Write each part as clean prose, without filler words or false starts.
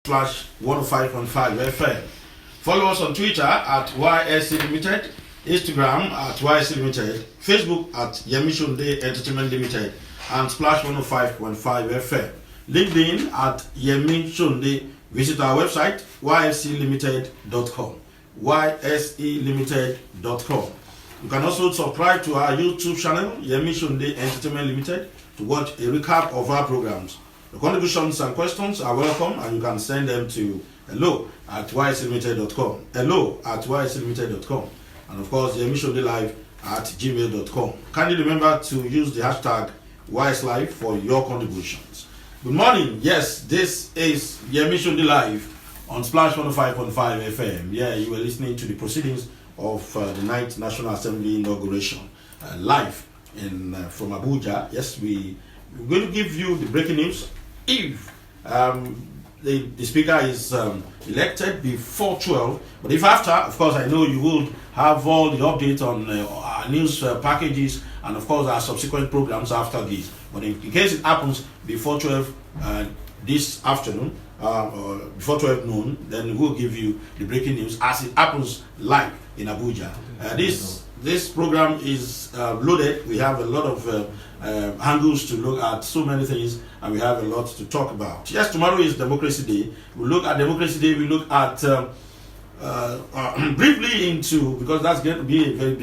105.5 FM. Follow us on Twitter at YSC Limited, Instagram at YSC Limited, Facebook at Yemi Sonde Entertainment Limited, and Splash 105.5 FM. LinkedIn at Yemi Sonde. Visit our website ysclimited.com. ysclimited.com. You can also subscribe to our YouTube channel, Yemi Sonde Entertainment Limited, to watch a recap of our programs. The contributions and questions are welcome, and you can send them to hello@ysclimited.com. hello@ysclimited.com. And of course, Yemi Sonde Live at gmail.com. Kindly remember to use the hashtag Yslive for your contributions. Good morning. Yes, this is Yemi Sonde Live on Splash 105.5 FM. Yeah, you were listening to the proceedings of the 9th National Assembly inauguration live from Abuja. Yes, we're going to give you the breaking news. If the speaker is elected before 12, but if after, of course, I know you will have all the updates on our news packages and of course our subsequent programs after this. But in case it happens before 12 this afternoon, or before 12 noon, then we'll give you the breaking news as it happens live in Abuja. This program is loaded. We have a lot of angles to look at, so many things, and we have a lot to talk about. Yes, tomorrow is Democracy Day. We look at Democracy Day. We look at briefly into, because that's going to be a very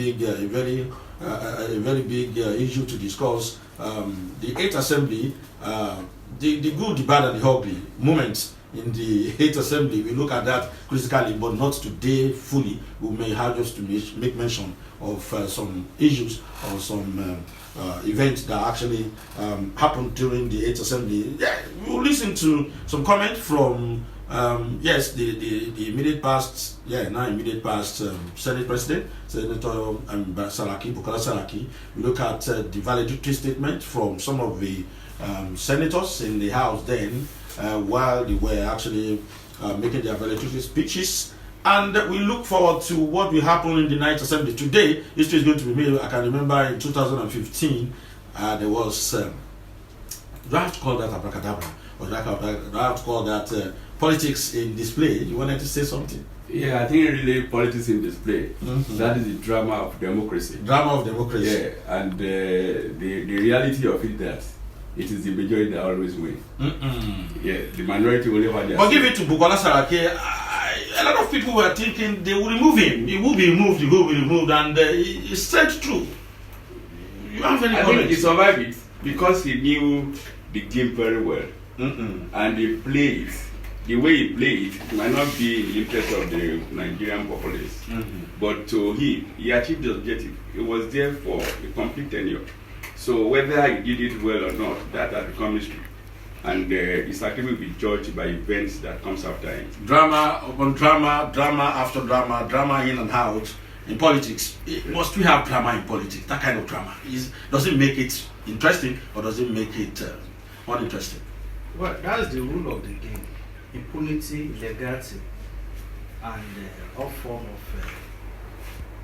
big, issue to discuss. The 8th Assembly, the good, the bad, and the ugly moments in the 8th Assembly. We look at that critically, but not today fully. We may have just to make mention of some issues or some events that actually happened during the 8th Assembly. Yeah, we'll listen to some comment from yes, the immediate past, Senate President, Senator Bukola Saraki. We look at the valedictory statement from some of the senators in the House then, while they were actually making their valedictory speeches. And we look forward to what will happen in the 9th Assembly. Today, history is going to be made. I can remember in 2015, there was, do I have to call that abracadabra? Or do I have to call that politics in display? You wanted to say something? Yeah, I think really politics in display. Mm-hmm. That is the drama of democracy. Drama of democracy. Yeah, and the reality of it that it is the majority that always win. Yeah, the minority will never. But give it to Bukola Saraki. A lot of people were thinking they will remove him. He will be removed. He will be removed, and it's said true. You have any comment? I think he survived it because he knew the game very well, and he played. The way he played might not be in the interest of the Nigerian populace, but to him, he achieved the objective. He was there for a complete tenure. So whether he did it well or not, that has become history. And his activity will be judged by events that comes after it. Drama upon drama, drama after drama, drama in and out in politics. Must we have drama in politics? That kind of drama. Does it make it interesting or does it make it uninteresting? Well, that's the rule of the game. Impunity, legality, and all form of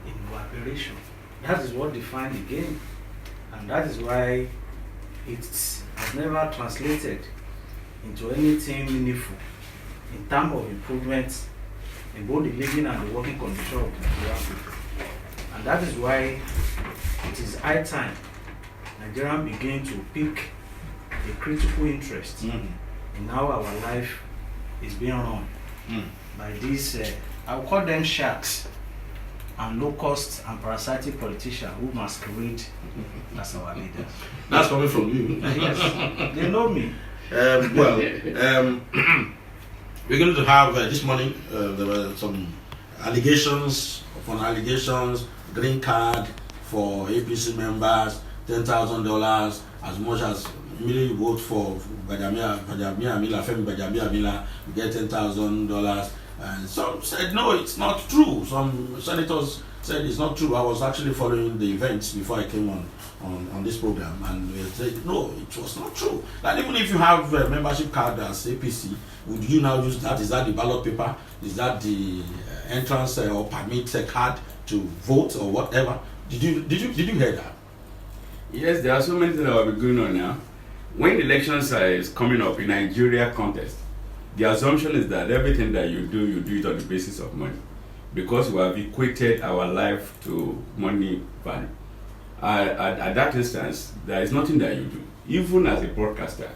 evaporation. That is what defines the game. And that is why it has never translated into anything meaningful in terms of improvements in both the living and the working condition of the Nigerian people. And that is why it is high time Nigerians begin to pick a critical interest in how our life is being run by these, I will call them sharks and low-cost and parasitic politicians who masquerade as our leaders. That's coming from you. Yes, they know me. We're going to have this morning, there were some allegations upon allegations, green card for APC members, $10,000, as much as immediately vote for Femi Bajamia, you get $10,000. And some said, no, it's not true. Some senators said it's not true. I was actually following the events before I came on this program, and they said, no, it was not true. That even if you have a membership card as APC, would you now use that? Is that the ballot paper? Is that the entrance or permit card to vote or whatever? Did you hear that? Yes, there are so many things that will be going on now. When the elections is coming up in Nigeria contest, the assumption is that everything that you do it on the basis of money, because we have equated our life to money value. At that instance, there is nothing that you do, even as a broadcaster.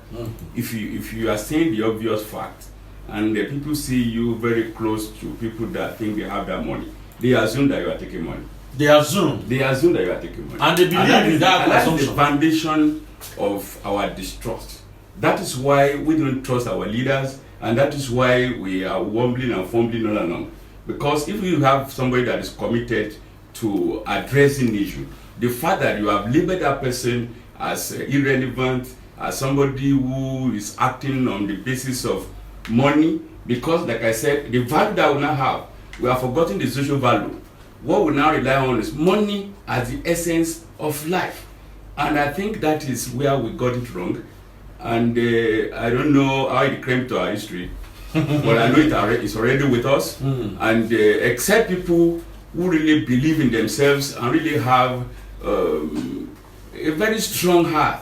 If you are saying the obvious fact, and the people see you very close to people that think they have that money, they assume that you are taking money. They assume that you are taking money. And they believe in that assumption. That's the foundation of our distrust. That is why we don't trust our leaders, and that is why we are wobbling and fumbling all along. Because if you have somebody that is committed to addressing issue, the fact that you have labeled that person as irrelevant, as somebody who is acting on the basis of money, because like I said, the value that we now have, we have forgotten the social value. What we now rely on is money as the essence of life. And I think that is where we got it wrong. And I don't know how it came to our history, but I know it's already with us. And except people who really believe in themselves and really have a very strong heart,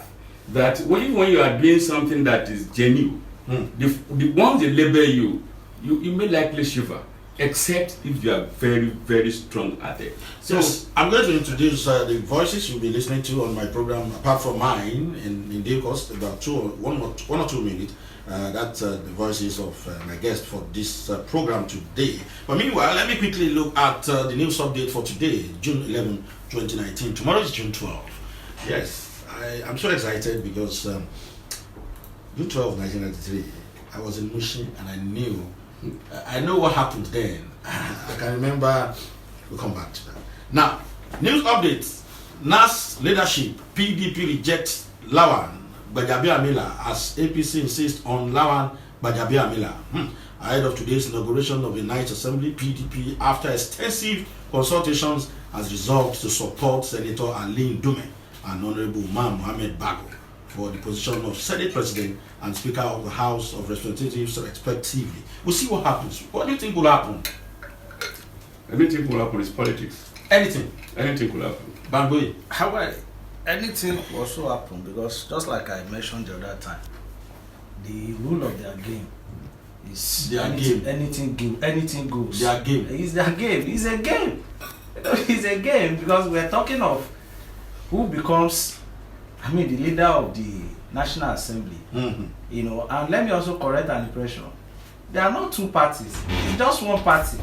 that when you are doing something that is genuine, the ones they label you may likely shiver, except if you are very, very strong at it. So yes, I'm going to introduce the voices you'll be listening to on my program, apart from mine, in due course, about one or two minutes. That's the voices of my guest for this program today. But meanwhile, let me quickly look at the news update for today, June 11, 2019. Tomorrow is June 12. Yes, I'm so excited because June 12, 1993, I was in Mushi and I know what happened then. I can remember. We'll come back to that. Now, news updates. NAS leadership, PDP rejects Lawan Gbajabiamila as APC insists on Lawan Gbajabiamila. Ahead of today's inauguration of the Ninth Assembly, PDP, after extensive consultations, has resolved to support Senator Ali Ndume and Honorable Umar Mohammed Bago for the position of Senate President and Speaker of the House of Representatives respectively. We'll see what happens. What do you think will happen? Anything will happen is politics. Anything will happen. Bambui. However, anything will also happen because just like I mentioned the other time, the rule of their game is anything goes. Their game. It's their game. It's a game. It's a game because we're talking of who becomes the leader of the National Assembly. And let me also correct an impression. There are not two parties. It's just one party.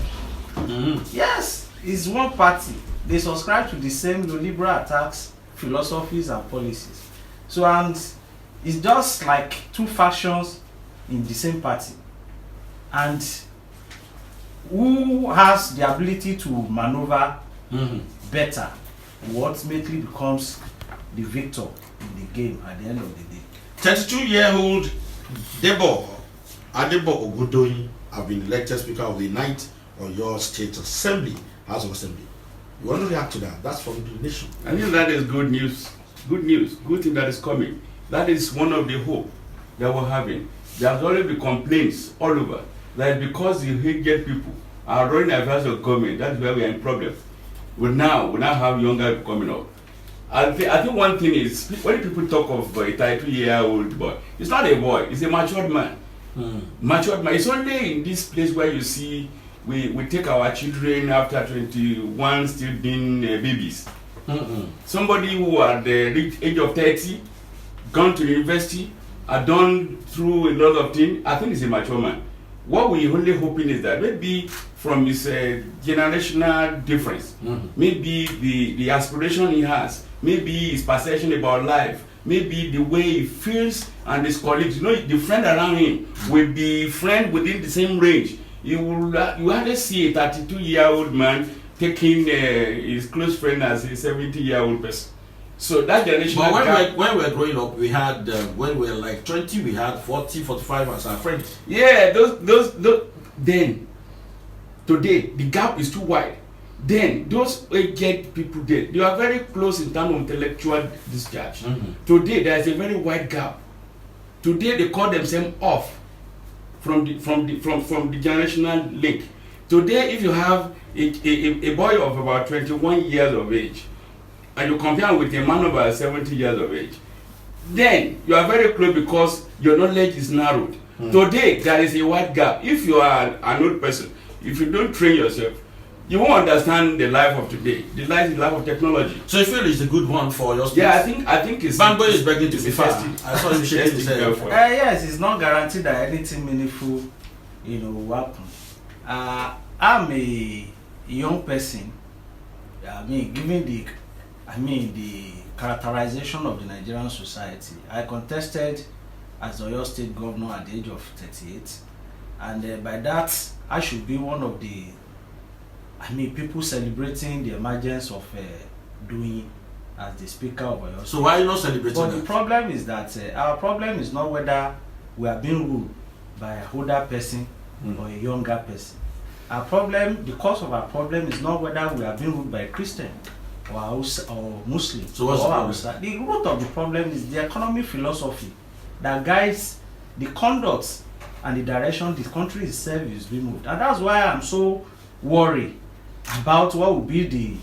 Yes, it's one party. They subscribe to the same neoliberal attacks, philosophies, and policies. So, and it's just like two factions in the same party. And who has the ability to maneuver better who ultimately becomes the victor in the game at the end of the day. 32-year-old Adebo Ogudoyin have been elected Speaker of the Ninth Oyo State Assembly, House of Assembly. You want to react to that? That's from the nation. I think that is good news. Good news. Good thing that is coming. That is one of the hope that we're having. There has already been complaints all over that because the Hague people are running affairs of government, that's where we are in problem. We now have younger people coming up. I think one thing is, when people talk of a 32-year-old boy, it's not a boy, it's a matured man. Matured man. It's only in this place where you see we take our children after 21 still being babies. Somebody who at the age of 30, gone to university, are done through a lot of things, I think he's a mature man. What we only hoping is that maybe from his generational difference, maybe the aspiration he has, maybe his perception about life, maybe the way he feels and his colleagues, the friend around him will be friend within the same range. You hardly see a 32-year-old man taking his close friend as a 70-year-old person. So that generation. But when we were growing up, we had when we were like 20, we had 40, 45 as our friends. Yeah, those. Then, today the gap is too wide. Then those aged people they are very close in terms of intellectual discharge. Today there is a very wide gap. Today they call themselves off from the generational link. Today, if you have a boy of about 21 years of age, and you compare with a man of about 70 years of age, then you are very close because your knowledge is narrowed. Today, there is a wide gap. If you are an old person, if you don't train yourself, you won't understand the life of today. The life of technology. So you feel it's a good one for your Yeah, I think it's Bambo is begging to be fast. I saw him shaking his head. Yes, it's not guaranteed that anything meaningful, will happen. I'm a young person. Given the characterization of the Nigerian society, I contested as the Oyo State Governor at the age of 38, and by that I should be one of the people celebrating the emergence of doing as the Speaker of Oyo State. So why are you not celebrating But that? the problem is that our problem is not whether we are being ruled by a older person or a younger person. Our problem, the cause of our problem is not whether we are being ruled by a Christian or Muslim. So what's the problem? The root of the problem is the economic philosophy that guides the conduct and the direction the country itself is being moved. And that's why I'm so worried about what will be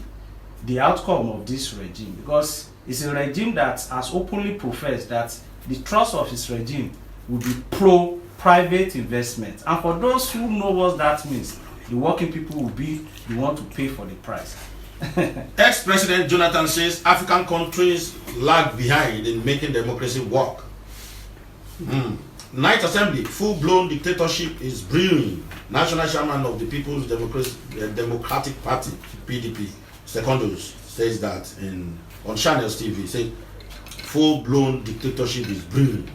the outcome of this regime, because it's a regime that has openly professed that the thrust of his regime will be pro-private investment. And for those who know what that means, the working people will be the one to pay for the price. Ex-President Jonathan says African countries lag behind in making democracy work. Night Assembly, full-blown dictatorship is brewing. National Chairman of the People's Democratic Party, PDP, Secondos, says that on Channels TV. Says full-blown dictatorship is brewing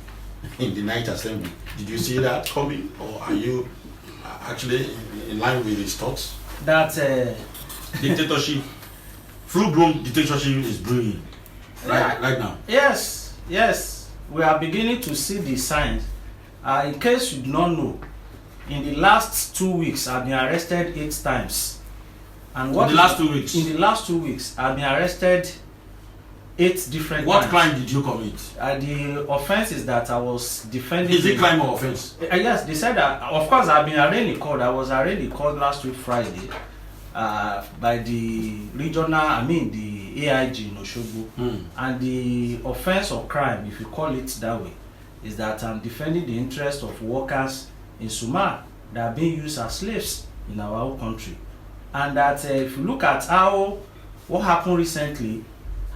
in the Night Assembly. Did you see that coming, or are you actually in line with his thoughts? That dictatorship, full-blown dictatorship is brewing right now. Yes, we are beginning to see the signs. In case you do not know, in the last 2 weeks, I've been arrested 8 times. And In the last 2 weeks, I've been arrested 8 different times. What crime did you commit? The offense is that I was defending. Is it crime or offense? Yes, they said that. Of course, I've been arraigned in court. I was arraigned in court last week Friday by the regional, the AIG in Osogbo. And the offense or crime, if you call it that way, is that I'm defending the interest of workers in Sumar that are being used as slaves in our own country. And that if you look at what happened recently,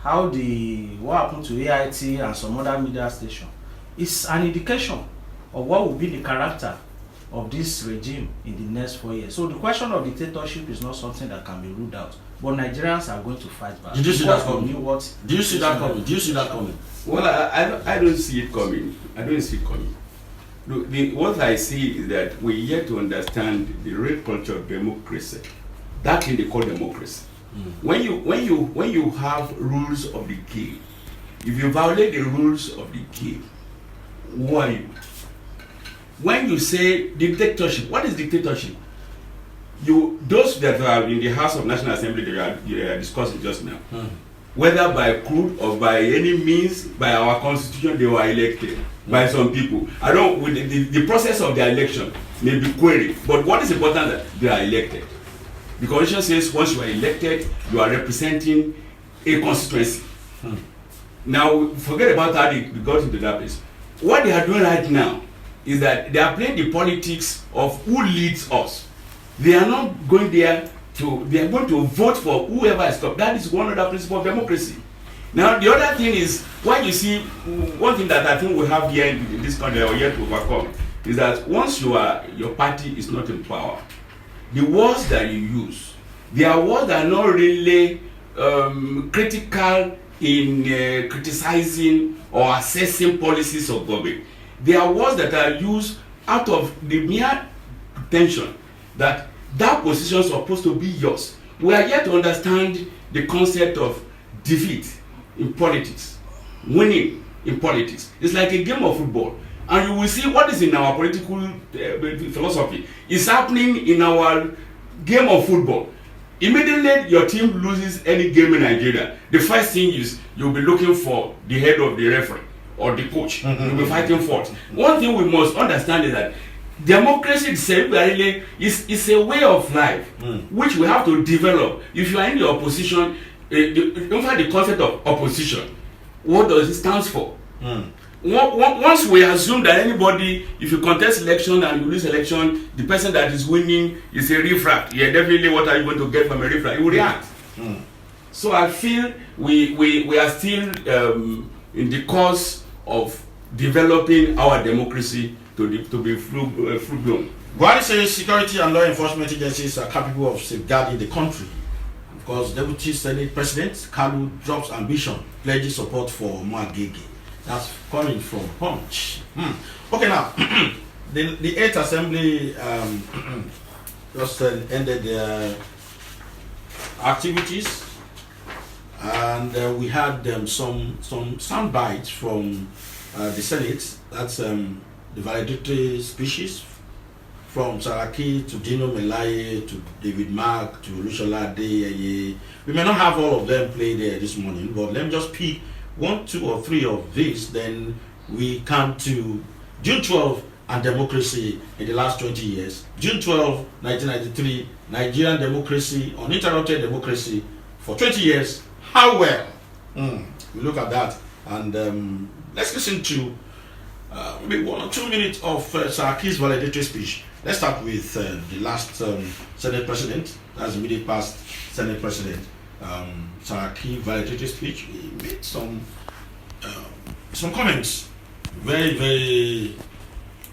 what happened to AIT and some other media station, is an indication of what will be the character of this regime in the next 4 years. So the question of dictatorship is not something that can be ruled out, but Nigerians are going to fight back. Did you see that coming? Do you see that coming? Well, I don't see it coming. Look, what I see is that we yet to understand the real culture of democracy. That thing they call democracy. When you have rules of the game, if you violate the rules of the game, who are you? When you say dictatorship, what is dictatorship? Those that are in the House of National Assembly that you are discussing just now, whether by coup or by any means, by our constitution, they were elected by some people. The process of their election may be queried, but what is important is that they are elected. The constitution says once you are elected, you are representing a constituency. Now, forget about how they got into that place. What they are doing right now is that they are playing the politics of who leads us. They are not going there they are going to vote for whoever is top. That is one other principle of democracy. Now, the other thing is, when you see, one thing that I think we have here in this country or yet to overcome is that once your party is not in power, the words that you use, they are words that are not really critical in criticizing or assessing policies of government. They are words that are used out of the mere pretension that position is supposed to be yours. We are yet to understand the concept of defeat in politics, winning in politics. It's like a game of football. And you will see what is in our political philosophy is happening in our game of football. Immediately your team loses any game in Nigeria, the first thing is you'll be looking for the head of the referee or the coach. You'll be fighting for it. One thing we must understand is that democracy itself really is a way of life which we have to develop. If you are in the opposition, in fact the concept of opposition, what does it stand for? once we assume that anybody, if you contest election and you lose election, the person that is winning is a riffraff, yeah, definitely what are you going to get from a riffraff? You will react. So I feel we are still in the course of developing our democracy to be full-blown. Buhari says security and law enforcement agencies are capable of safeguarding the country. Of course, Deputy Senate President Kalu drops ambition, pledges support for Mwagege. That's coming from Punch. Okay, now, the 8th Assembly just ended their activities, and we had some sound bites from the Senate. That's the valedictory speeches from Saraki to Dino Melaye to David Mark to Lushola Adeyeye. We may not have all of them played there this morning, but let me just pick 1, 2, or 3 of these. Then we come to June 12 and democracy in the last 20 years. June 12, 1993, Nigerian democracy, uninterrupted democracy for 20 years. How well? We look at that, and let's listen to maybe 1 or 2 minutes of Saraki's valedictory speech. Let's start with the last Senate President, that's the immediate past Senate President, Saraki valedictory speech. He made some comments. Very,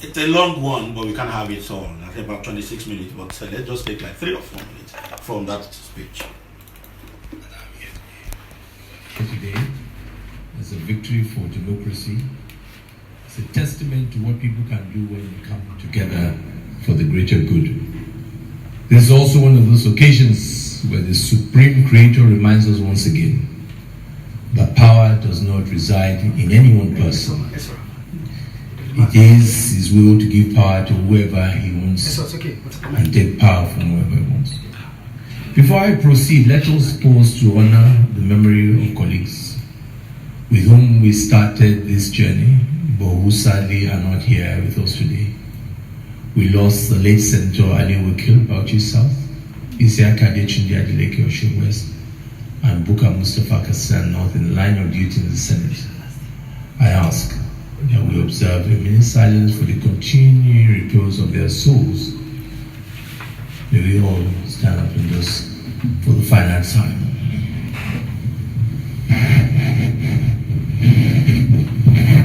it's a long one, but we can't have it all. I think about 26 minutes, but let's just take like 3 or 4 minutes from that speech. Today is a victory for democracy. It's a testament to what people can do when we come together for the greater good. This is also one of those occasions where the Supreme Creator reminds us once again that power does not reside in any one person. It is His will to give power to whoever He wants and take power from whoever He wants. Before I proceed, let us pause to honor the memory of colleagues with whom we started this journey, but who sadly are not here with us today. We lost the late Senator Ali Wakil, Bauchi South, Isiaka Adechindi Adeleke Osho West, and Buka Mustafa Kassan North in the line of duty in the Senate. I ask that we observe a minute silence for the continuing repose of their souls. May we all stand up and just for the final time.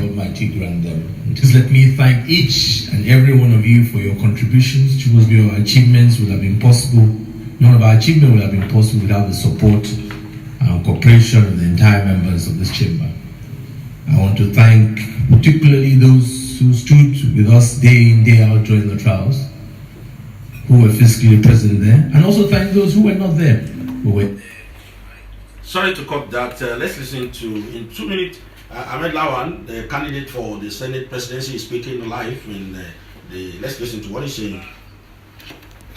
Almighty grant them. Just let me thank each and every one of you for your contributions towards your achievements would have been possible. None of our achievement would have been possible without the support and cooperation of the entire members of this chamber. I want to thank particularly those who stood with us day in, day out during the trials, who were physically present there, and also thank those who were not there. Sorry to cut that. Let's listen to, in 2 minutes, Ahmed Lawan, the candidate for the Senate presidency, is speaking live. Let's listen to what he's saying.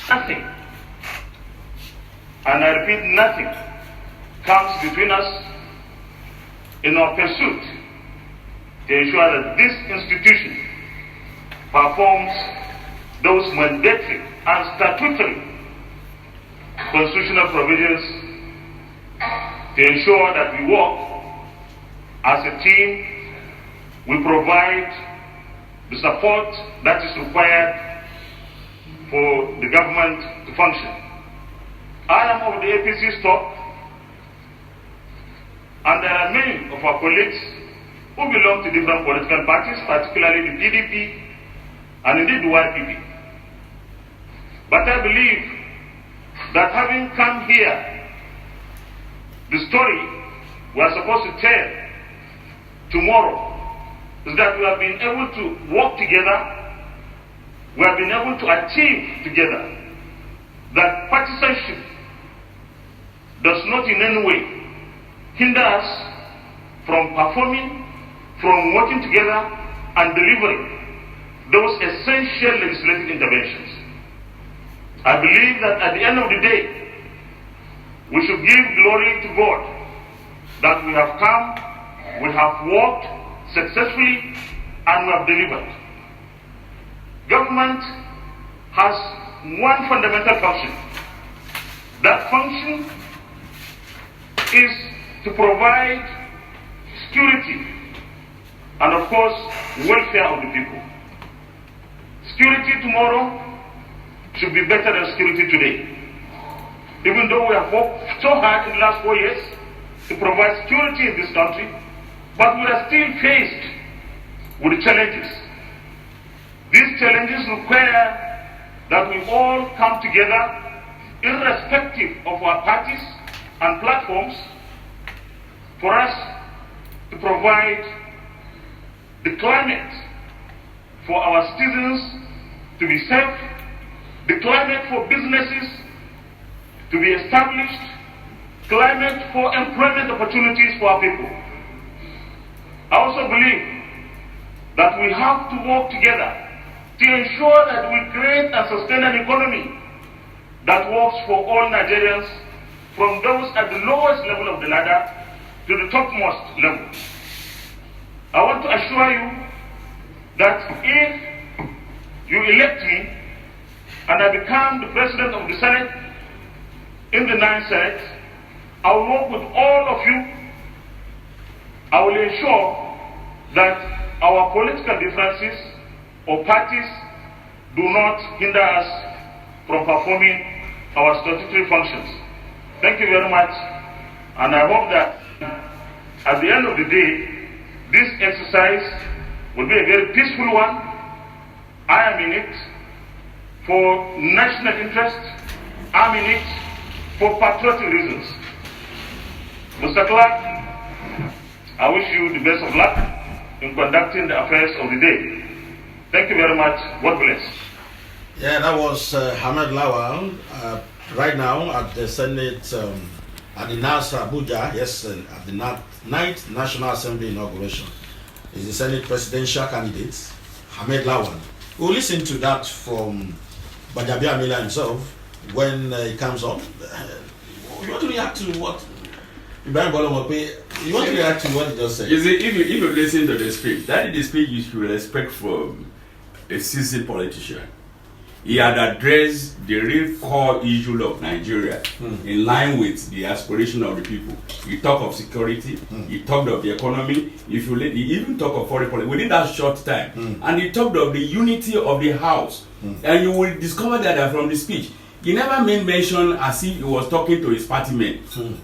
Nothing, and I repeat, nothing comes between us in our pursuit to ensure that this institution performs those mandatory and statutory constitutional provisions to ensure that we work as a team. We provide the support that is required for the government to function. I am of the APC stock, and there are many of our colleagues who belong to different political parties, particularly the PDP and indeed the YPP. But I believe that having come here, the story we are supposed to tell tomorrow is that we have been able to work together, we have been able to achieve together, that partisanship does not in any way hinder us from performing, from working together and delivering those essential legislative interventions. I believe that at the end of the day, we should give glory to God that we have come, we have worked successfully, and we have delivered. Government has one fundamental function. That function is to provide security and of course, welfare of the people. Security tomorrow should be better than security today. Even though we have worked so hard in the last 4 years to provide security in this country, but we are still faced with challenges. These challenges require that we all come together, irrespective of our parties and platforms, for us to provide the climate for our citizens to be safe, the climate for businesses to be established, climate for employment opportunities for our people. I also believe that we have to work together to ensure that we create and sustain an economy that works for all Nigerians, from those at the lowest level of the ladder to the topmost level. I want to assure you that if you elect me and I become the President of the Senate in the 9th Senate, I will work with all of you. I will ensure that our political differences or parties do not hinder us from performing our statutory functions. Thank you very much, and I hope that at the end of the day, this exercise will be a very peaceful one. I am in it for national interest. I'm in it for patriotic reasons. Mr. Clark, I wish you the best of luck in conducting the affairs of the day. Thank you very much. God bless. Yeah, that was Ahmed Lawal right now at the Senate, at the NAS Abuja, yes, at the 9th National Assembly inauguration. Is the Senate presidential candidate, Ahmed Lawal. We'll listen to that from Bajabi Amila himself when he comes on. You want to react to what Ibrahim Bolomope, you want to react to what he just said? You see, if you listen to the speech, that is the speech you should expect from a seasoned politician. He had addressed the real core issue of Nigeria in line with the aspiration of the people. He talked of security, he talked of the economy, he even talked of foreign policy within that short time. And he talked of the unity of the house. And you will discover that from the speech, he never made mention as if he was talking to his party men.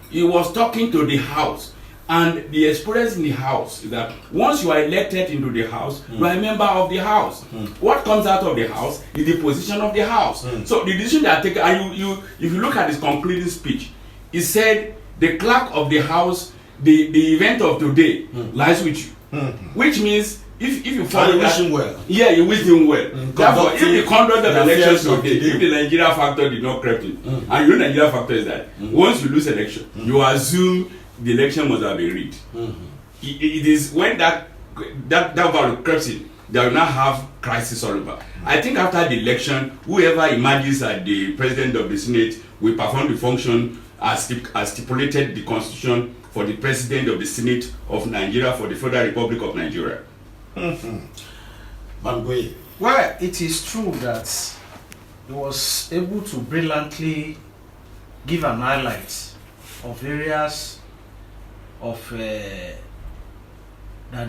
He was talking to the house. And the experience in the house is that once you are elected into the house, you are a member of the house. What comes out of the house is the position of the house. So the decision they are taking, and if you look at his concluding speech, he said the clerk of the house, the event of today lies with you. Which means if you follow you wish him well. Yeah, you wish him well. Therefore, if the conduct of the elections today, if the Nigeria factor did not creep in, and you know Nigeria factor is that once you lose election, you assume the election must have been rigged. It is when that value creeps in, they will not have crisis all over. I think after the election, whoever emerges as the president of the Senate will perform the function as stipulated the Constitution for the president of the Senate of Nigeria for the Federal Republic of Nigeria. Well, it is true that he was able to brilliantly give an highlight of areas of that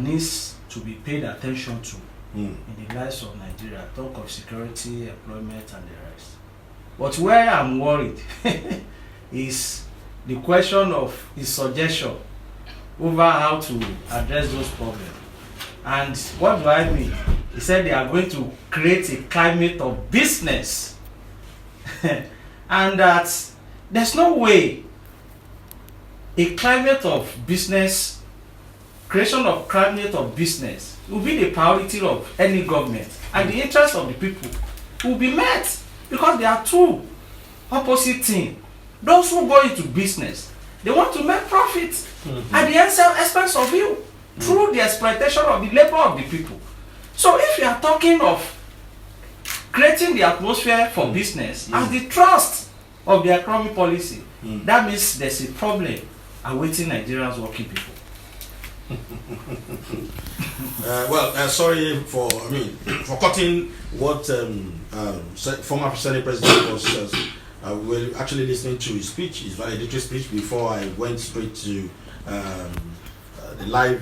needs to be paid attention to in the lives of Nigeria. Talk of security, employment, and the rest. But where I'm worried is the question of his suggestion over how to address those problems. And what do I mean? He said they are going to create a climate of business. And that there's no way a climate of business, creation of climate of business will be the priority of any government. And the interest of the people will be met, because there are two opposite things. Those who go into business, they want to make profit at the expense of you through the exploitation of the labor of the people. So if you are talking of creating the atmosphere for business as the trust of the economic policy, that means there's a problem awaiting Nigerians working people. Sorry for cutting what former Senate President was we're actually listening to his speech, his valedictory speech, before I went straight to the live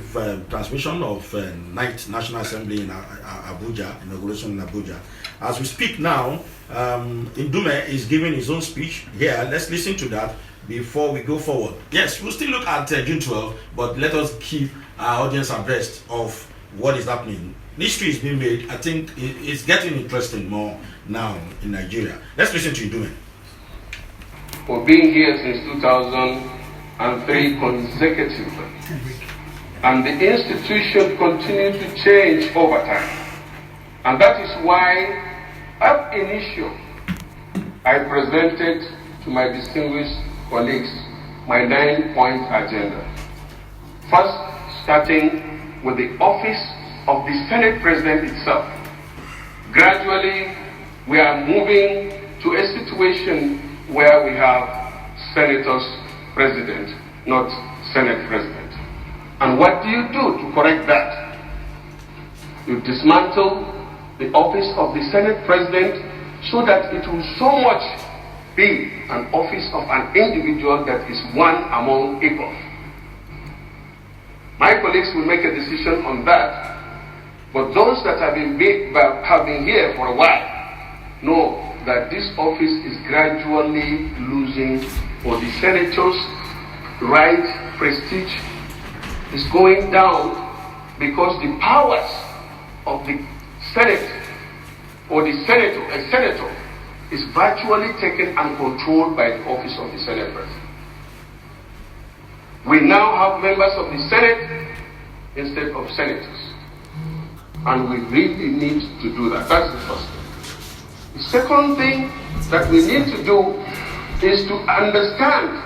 transmission of 9th National Assembly in Abuja, inauguration in Abuja. As we speak now, Ndume is giving his own speech here. Let's listen to that before we go forward. Yes, we'll still look at June 12, but let us keep our audience abreast of what is happening. History is being made. I think it's getting interesting more now in Nigeria. Let's listen to Ndume. For being here since 2003 consecutively, and the institution continues to change over time. And that is why, ab initio, I presented to my distinguished colleagues my 9-point agenda. First, starting with the office of the Senate President itself. Gradually, we are moving to a situation where we have Senators President, not Senate President. And what do you do to correct that? You dismantle the office of the Senate President so that it will so much be an office of an individual that is one among equals. My colleagues will make a decision on that, but those that have been here for a while know that this office is gradually losing for the senators' right, prestige is going down because the powers of the Senate or the senator, a senator, is virtually taken and controlled by the office of the Senate President. We now have members of the Senate instead of senators. And we really need to do that. That's the first thing. The second thing that we need to do is to understand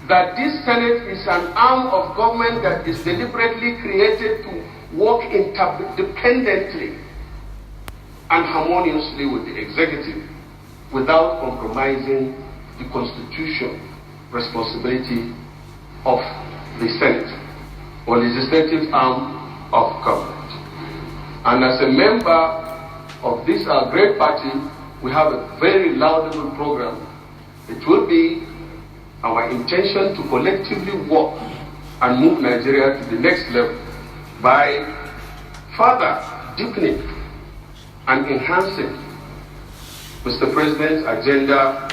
that this Senate is an arm of government that is deliberately created to work interdependently and harmoniously with the executive without compromising the constitutional responsibility of the Senate or legislative arm of government. And as a member of this our great party, we have a very laudable program. It will be our intention to collectively work and move Nigeria to the next level by further deepening and enhancing Mr. President's agenda,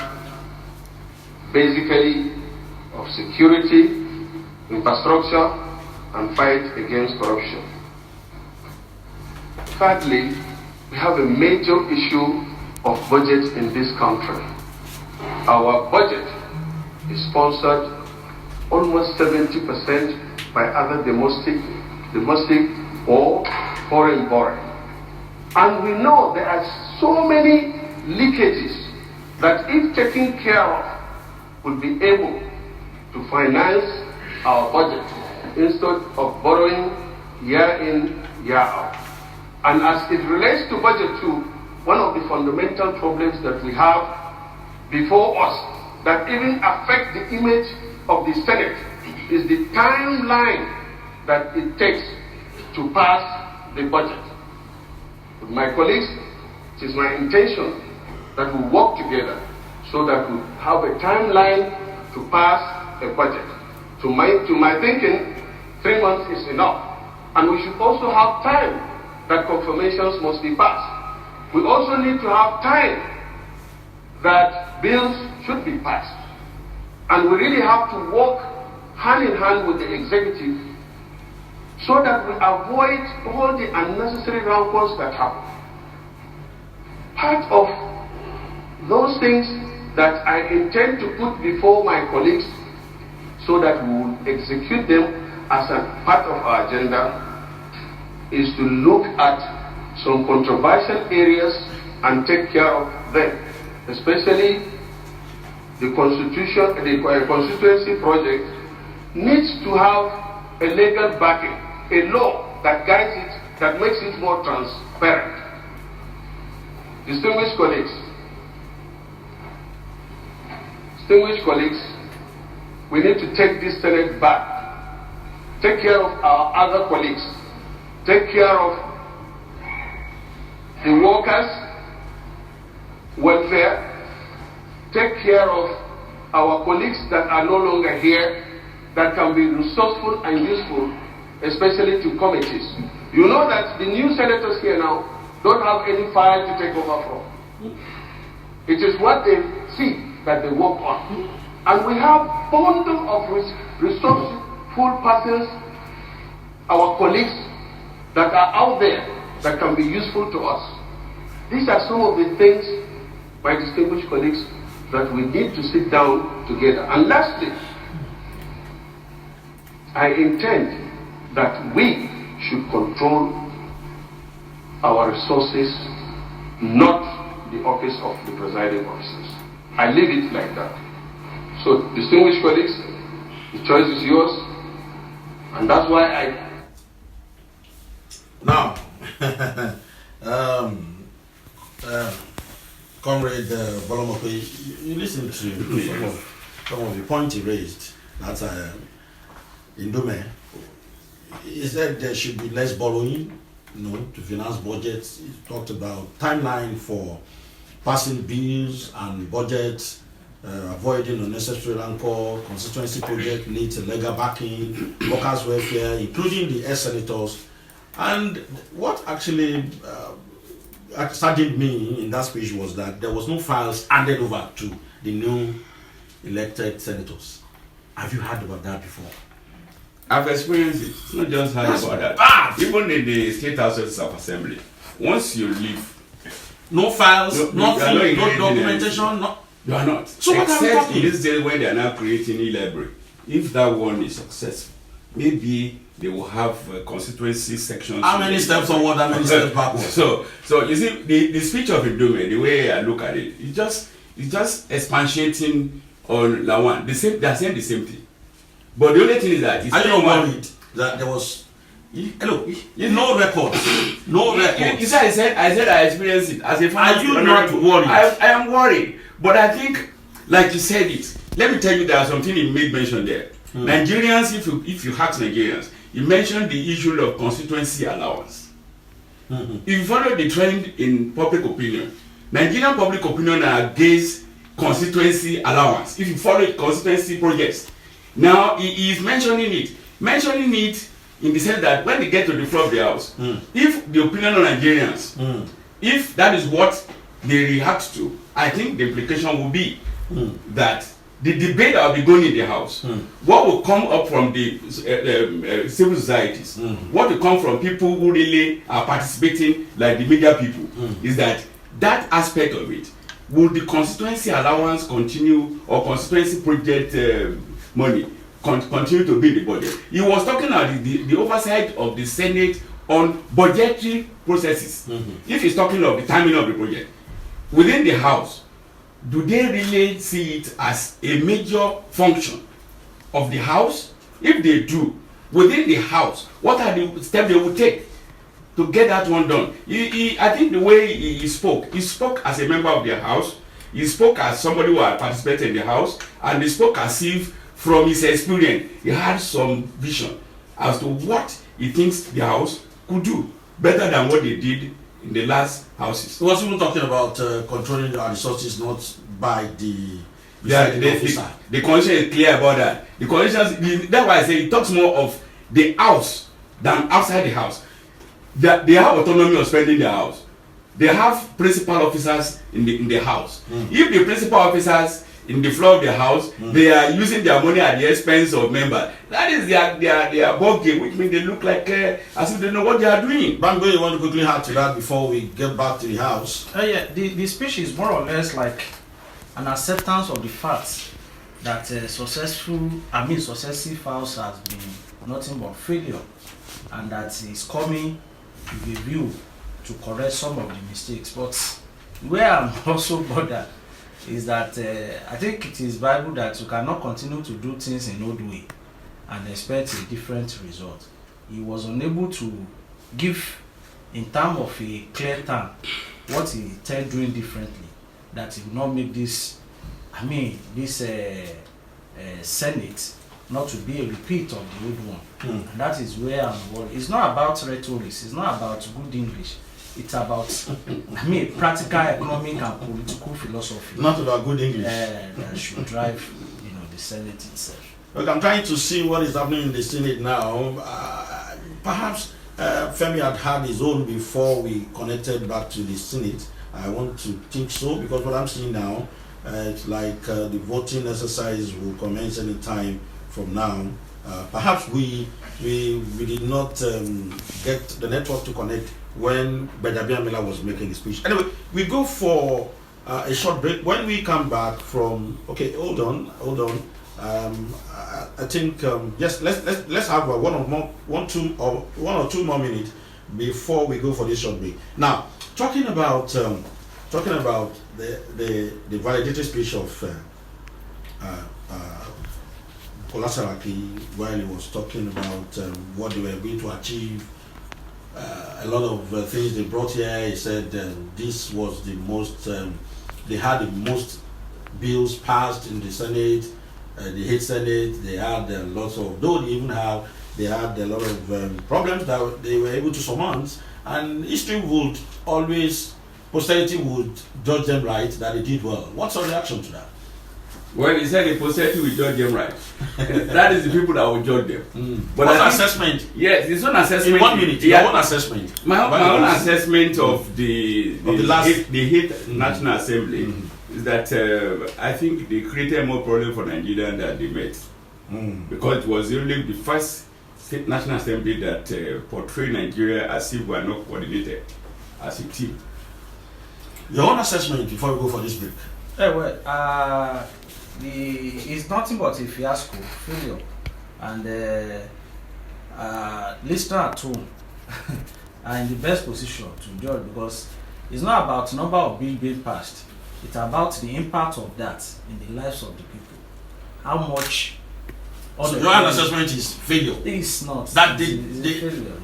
basically of security, infrastructure, and fight against corruption. Thirdly, we have a major issue of budget in this country. Our budget is sponsored almost 70% by other domestic or foreign borrowing. And we know there are so many leakages that if taken care of, will be able to finance our budget instead of borrowing year in, year out. And as it relates to budget too, one of the fundamental problems that we have before us that even affect the image of the Senate is the timeline that it takes to pass the budget. With my colleagues, it is my intention that we work together so that we have a timeline to pass a budget. To my thinking, 3 months is enough. And we should also have time that confirmations must be passed. We also need to have time that bills should be passed. And we really have to work hand in hand with the executive so that we avoid all the unnecessary rancors that happen. Part of those things that I intend to put before my colleagues so that we will execute them as a part of our agenda is to look at some controversial areas and take care of them, especially the constituency project needs to have a legal backing, a law that guides it, that makes it more transparent. Distinguished colleagues, we need to take this Senate back, take care of our other colleagues, take care of the workers' welfare, take care of our colleagues that are no longer here, that can be resourceful and useful especially to committees. You know that the new senators here now don't have any file to take over from. It is what they see that they work on. And we have bundle of resourceful persons, our colleagues that are out there that can be useful to us. These are some of the things, my distinguished colleagues, that we need to sit down together. And lastly, I intend that we should control our resources, not the office of the presiding officers. I leave it like that. So, distinguished colleagues, the choice is yours, and that's why I... Now, Comrade Bolomope, you listen to some of the points he raised. That's in Dume. He said there should be less borrowing, to finance budgets. He talked about timeline for passing bills and budgets, avoiding unnecessary rancor, constituency project needs a legal backing, workers' welfare, including the ex-senators. And what actually saddened me in that speech was that there was no files handed over to the new elected senators. Have you heard about that before? I've experienced it. It's not just heard about that. Bad. Even in the State Houses of Assembly, once you leave, no files, nothing, no documentation, you are not. So what are we Except talking? in this day when they are now creating a library. If that one is successful, maybe they will have constituency sections. How many steps forward, how many steps backward? So you see, the speech of Ndume, the way I look at it, it's just expatiating on Lawan. They are saying the same thing. But the only thing is that are you not worried that there was no record? No record. You said I said I experienced it as a Are you not worried? I am worried. But I think, like you said it, let me tell you there are something he made mention there. Nigerians, if you ask Nigerians, he mentioned the issue of constituency allowance. If you follow the trend in public opinion, Nigerian public opinion are against constituency allowance. If you follow constituency projects, now he is mentioning it in the sense that when they get to the floor of the house, if the opinion of Nigerians, if that is what they react to, I think the implication will be that the debate that will be going in the house, what will come up from the civil societies, what will come from people who really are participating, like the media people, is that aspect of it, will the constituency allowance continue, or constituency project money continue to be in the budget? He was talking about the oversight of the Senate on budgetary processes. If he's talking of the timing of the project, within the House, do they really see it as a major function of the House? If they do, within the House, what are the steps they will take to get that one done? I think the way he spoke as a member of the House, he spoke as somebody who had participated in the House, and he spoke as if from his experience he had some vision as to what he thinks the House could do better than what they did in the last houses. He was even talking about controlling our resources, not by the officer. The constitution is clear about that. The constitution, that's why I say it talks more of the house than outside the house. That they have autonomy of spending their house. They have principal officers in the house. If the principal officers in the floor of the house, they are using their money at the expense of members, that is their ball game, which means they look like as if they know what they are doing. Bango, you want to quickly add to that before we get back to the house? Yeah, the speech is more or less like an acceptance of the fact that successive house has been nothing but failure, and that is coming with a view to correct some of the mistakes. But where I'm also bothered is that I think it is Bible that you cannot continue to do things in old way and expect a different result. He was unable to give, in terms of a clear term, what he intended doing differently, that he will not make this, Senate not to be a repeat of the old one. And that is where I'm worried. It's not about rhetoric, it's not about good English. It's about, practical economic and political philosophy. Not about good English. That should drive, the Senate itself. Look, I'm trying to see what is happening in the Senate now. perhaps Femi had his own before we connected back to the Senate. I want to think so, because what I'm seeing now, it's like the voting exercise will commence any time from now. Perhaps we did not get the network to connect when Benjamin Miller was making the speech. Anyway, we go for a short break. When we come back from, okay, hold on. I think yes, let's have one or two more minutes before we go for this short break. Now, talking about the validated speech of Olasaraki, while he was talking about what they were going to achieve, a lot of things they brought here. He said this was the most, they had the most bills passed in the Senate, the hate Senate. They had lots of, though they had a lot of problems that they were able to surmount, and history would always, posterity would judge them right that they did well. What's your reaction to that? Well, he said the posterity will judge them right. That is the people that will judge them. But what's assessment? Yes, his own assessment. In 1 minute, your own assessment. My own assessment of the hate National Assembly is that I think they created more problem for Nigeria than they met. Because it was only the first state National Assembly that portrayed Nigeria as if we are not coordinated as a team. Your own assessment before we go for this break. It's nothing but a fiasco, failure, and listener at home are in the best position to judge, because it's not about number of bills being passed. It's about the impact of that in the lives of the people. How much? So your own assessment is failure. It's not. That it's a failure.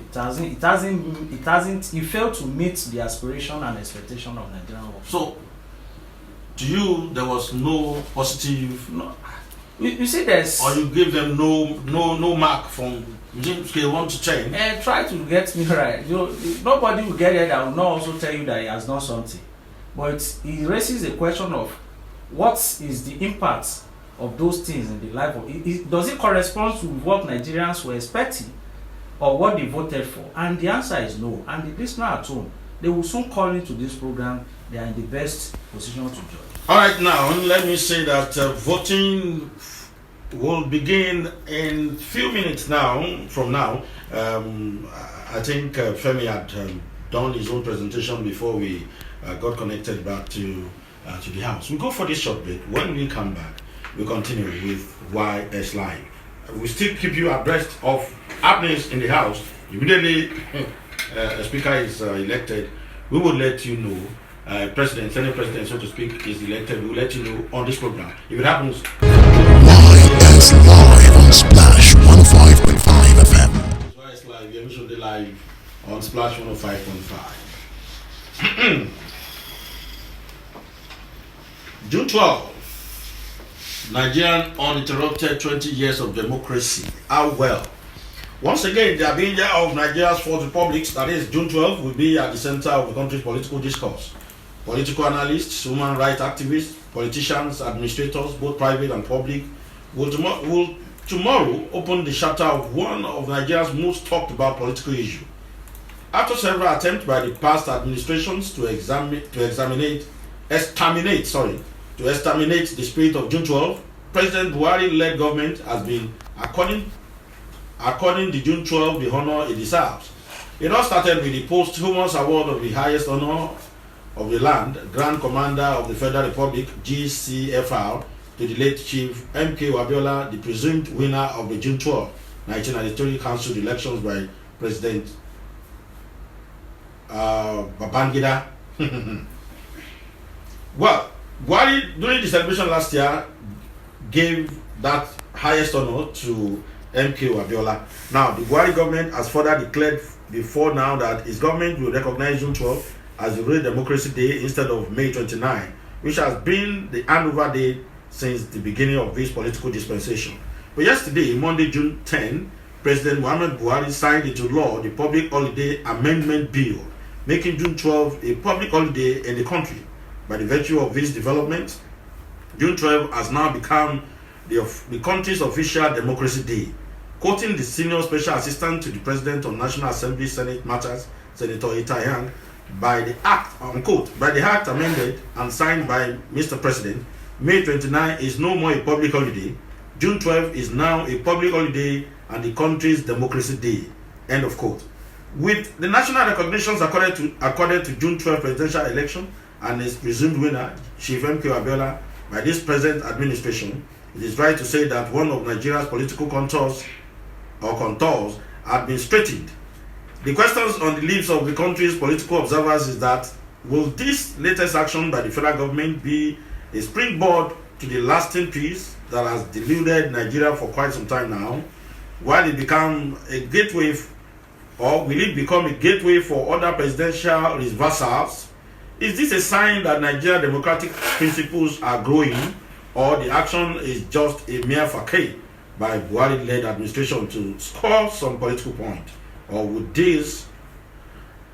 It failed to meet the aspiration and expectation of Nigerian workers. So, to you, there was no positive. No. You see, there's. Or you give them no mark from scale 1 to 10. And try to get me right. Nobody will get there that will not also tell you that he has done something. But it raises a question of what is the impact of those things in the life of. Does it correspond to what Nigerians were expecting or what they voted for? And the answer is no. And the listener at home, they will soon call into this program. They are in the best position to judge. All right, now let me say that voting will begin in few minutes now. From now, I think Femi had done his own presentation before we got connected back to the house. We go for this short break. When we come back, we continue with Yslive. We still keep you abreast of happenings in the house. Immediately, a speaker is elected, we will let you know. Senate President, so to speak, is elected. We will let you know on this program. If it happens, live on Splash 105.5 FM. It's live. Yemi Sonde live on Splash 105.5. June 12, Nigerian uninterrupted 20 years of democracy. How well? Once again, the danger of Nigeria's fourth republic, that is June 12, will be at the center of the country's political discourse. Political analysts, human rights activists, politicians, administrators, both private and public, will tomorrow open the chapter of one of Nigeria's most talked about political issues. After several attempts by the past administrations to exterminate the spirit of June 12, President Buhari-led government has been according to June 12 the honor it deserves. It all started with the posthumous award of the highest honor of the land, Grand Commander of the Federal Republic, GCFR, to the late Chief M.K. Abiola, the presumed winner of the June 12, 1993 council elections by President Babangida. Well, Buhari, during the celebration last year, gave that highest honor to M.K. Abiola. Now, the Buhari government has further declared before now that his government will recognize June 12 as the Real Democracy Day instead of May 29, which has been the handover day since the beginning of this political dispensation. But yesterday, Monday, June 10, President Muhammad Buhari signed into law the Public Holiday Amendment Bill, making June 12 a public holiday in the country. By the virtue of this development, June 12 has now become the country's official Democracy Day, quoting the senior special assistant to the president on National Assembly Senate matters, Senator Itayang, by the act, unquote, by the act amended and signed by Mr. President, May 29 is no more a public holiday. June 12 is now a public holiday and the country's democracy day. End of quote. With the national recognitions accorded to June 12 presidential election and its presumed winner, Chief MK Abiola, by this present administration, it is right to say that one of Nigeria's political contours have been straightened. The questions on the lips of the country's political observers is that, will this latest action by the federal government be a springboard to the lasting peace that has deluded Nigeria for quite some time now, while it become a gateway, or will it become a gateway for other presidential reversals? Is this a sign that Nigerian democratic principles are growing, or the action is just a mere facade by Buhari-led administration to score some political point? Or would this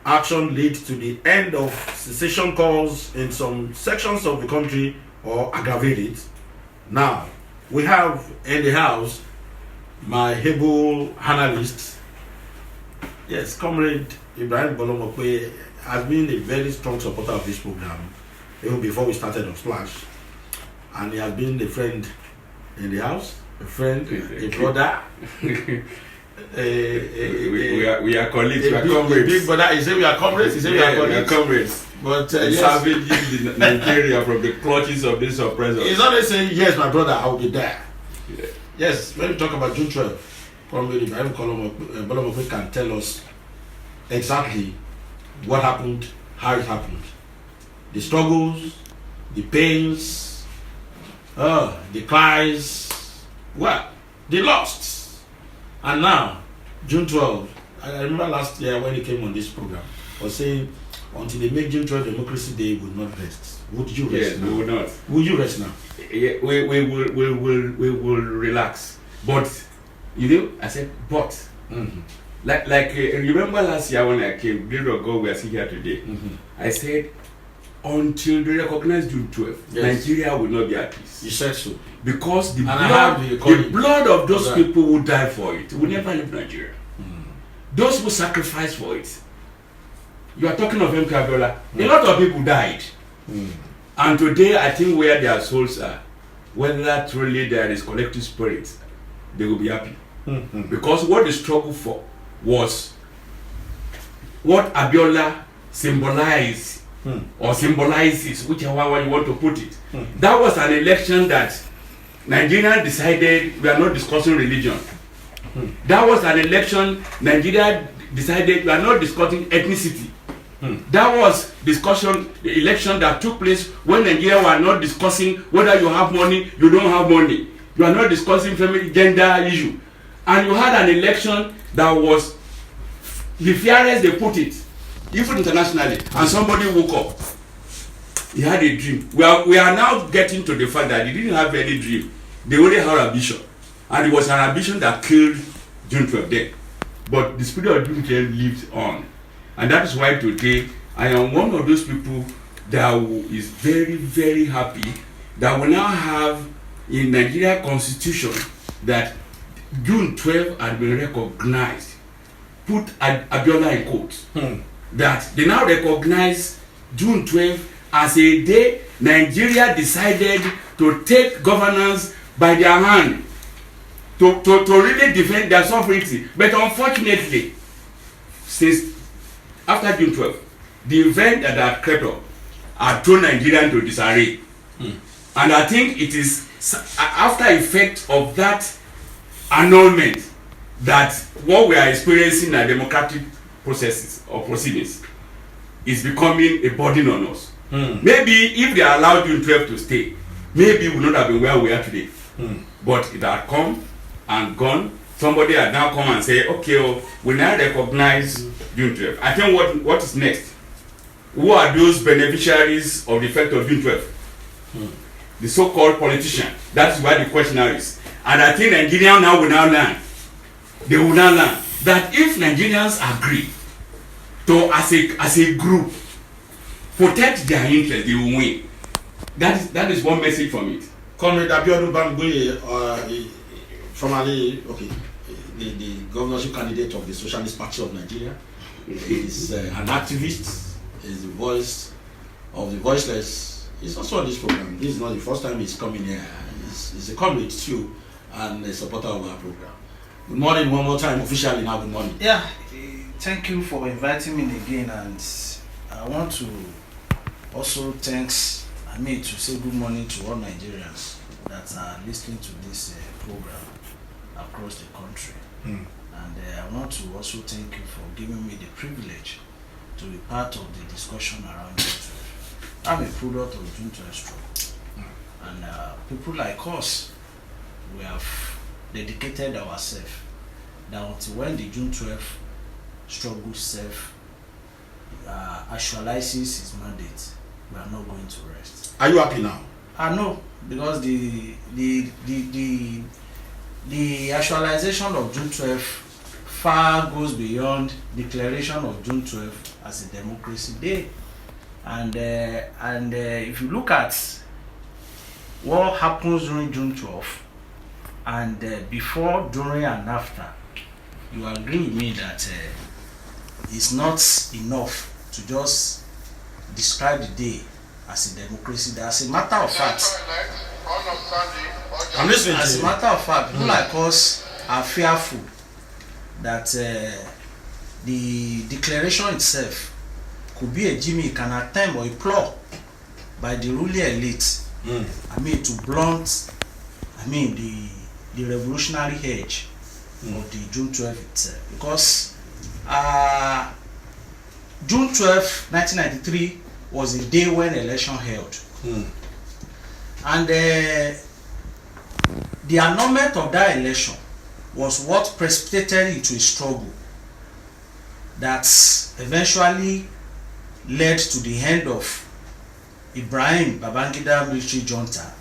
action lead to the end of secession calls in some sections of the country or aggravate it? Now, we have in the house my able analyst, yes, Comrade Ibrahim Bolomokwe has been a very strong supporter of this program even before we started on Splash, and he has been a friend in the house, a friend, a brother. We are colleagues, we are big, comrades. Big brother, he said we are comrades, he said we are comrades. But salvaging the Nigeria from the clutches of this oppressor. He's always saying, yes, my brother, I will be there. Yeah. Yes, when we talk about June 12, probably Ibrahim Bolomokwe can tell us exactly what happened, how it happened. The struggles, the pains, the cries, well, the lost. And now, June 12, I remember last year when he came on this program, was saying, until they make June 12 Democracy Day, we will not rest. Would you rest yes, now? we will not. Would you rest now? Yeah, we will relax. But, you know, I said, but. Mm-hmm. Like remember last year when I came, Glory of God, we are sitting here today. Mm-hmm. I said, until they recognize June 12, Yes. Nigeria will not be at peace. You said so. Because the And blood of those Okay. people who died for it will never leave Nigeria. Those who sacrificed for it. You are talking of MK Abiola. A lot of people died. And today, I think where their souls are, whether truly there is collective spirit, they will be happy. Because what they struggled for was what Abiola symbolized or symbolizes, whichever one you want to put it. That was an election that Nigeria decided we are not discussing religion. That was an election Nigeria decided we are not discussing ethnicity. That was the election that took place when Nigeria were not discussing whether you have money, you don't have money. You are not discussing family gender issue. And you had an election that was the fairest they put it, even internationally. And somebody woke up. He had a dream. We are now getting to the fact that he didn't have any dream. They only had ambition. And it was an ambition that killed June 12 then. But the spirit of June 12 lived on. And that is why today I am one of those people that is very, very happy that we now have in Nigeria Constitution that June 12 had been recognized. Put Abiola in quotes. That they now recognize June 12 as a day Nigeria decided to take governance by their hand, to really defend their sovereignty. But unfortunately, since after June 12, the event that had crept up had thrown Nigeria into disarray. And I think it is after effect of that annulment that what we are experiencing in our democratic processes or proceedings is becoming a burden on us. Maybe if they allowed June 12 to stay, maybe we would not have been where we are today. But it had come and gone. Somebody had now come and say, okay, we now recognize June 12. I think what is next? Who are those beneficiaries of the effect of June 12? The so-called politician. That's where the question now is. And I think Nigerians now will now learn. They will now learn that if Nigerians agree to, as a group, protect their interests, they will win. That is one message from it. Comrade Abiodun Bamigboye, formerly, okay, the governorship candidate of the Socialist Party of Nigeria. He's an activist. He's the voice of the voiceless. He's also on this program. This is not the first time he's coming here. He's a comrade too and a supporter of our program. Good morning one more time, officially now. Good morning. Yeah, thank you for inviting me again, and I want to also to say good morning to all Nigerians that are listening to this program across the country. And I want to also thank you for giving me the privilege to be part of the discussion around June 12. I'm a product of June 12 struggle. And people like us, we have dedicated ourselves that until when the June 12 struggle self actualizes its mandate, we are not going to rest. Are you happy now? I know, because the actualization of June 12 far goes beyond declaration of June 12 as a democracy day. And if you look at what happens during June 12 and before, during and after, you agree with me that it's not enough to just describe the day as a democracy day. As a matter of fact, I'm listening. As a matter of fact, people like us are fearful that the declaration itself could be a gimmick, an attempt or a plot by the ruling elite. To blunt, the revolutionary edge of the June 12 itself. Because June 12, 1993 was a day when election held. And the annulment of that election was what precipitated into a struggle that eventually led to the end of Ibrahim Babangida military junta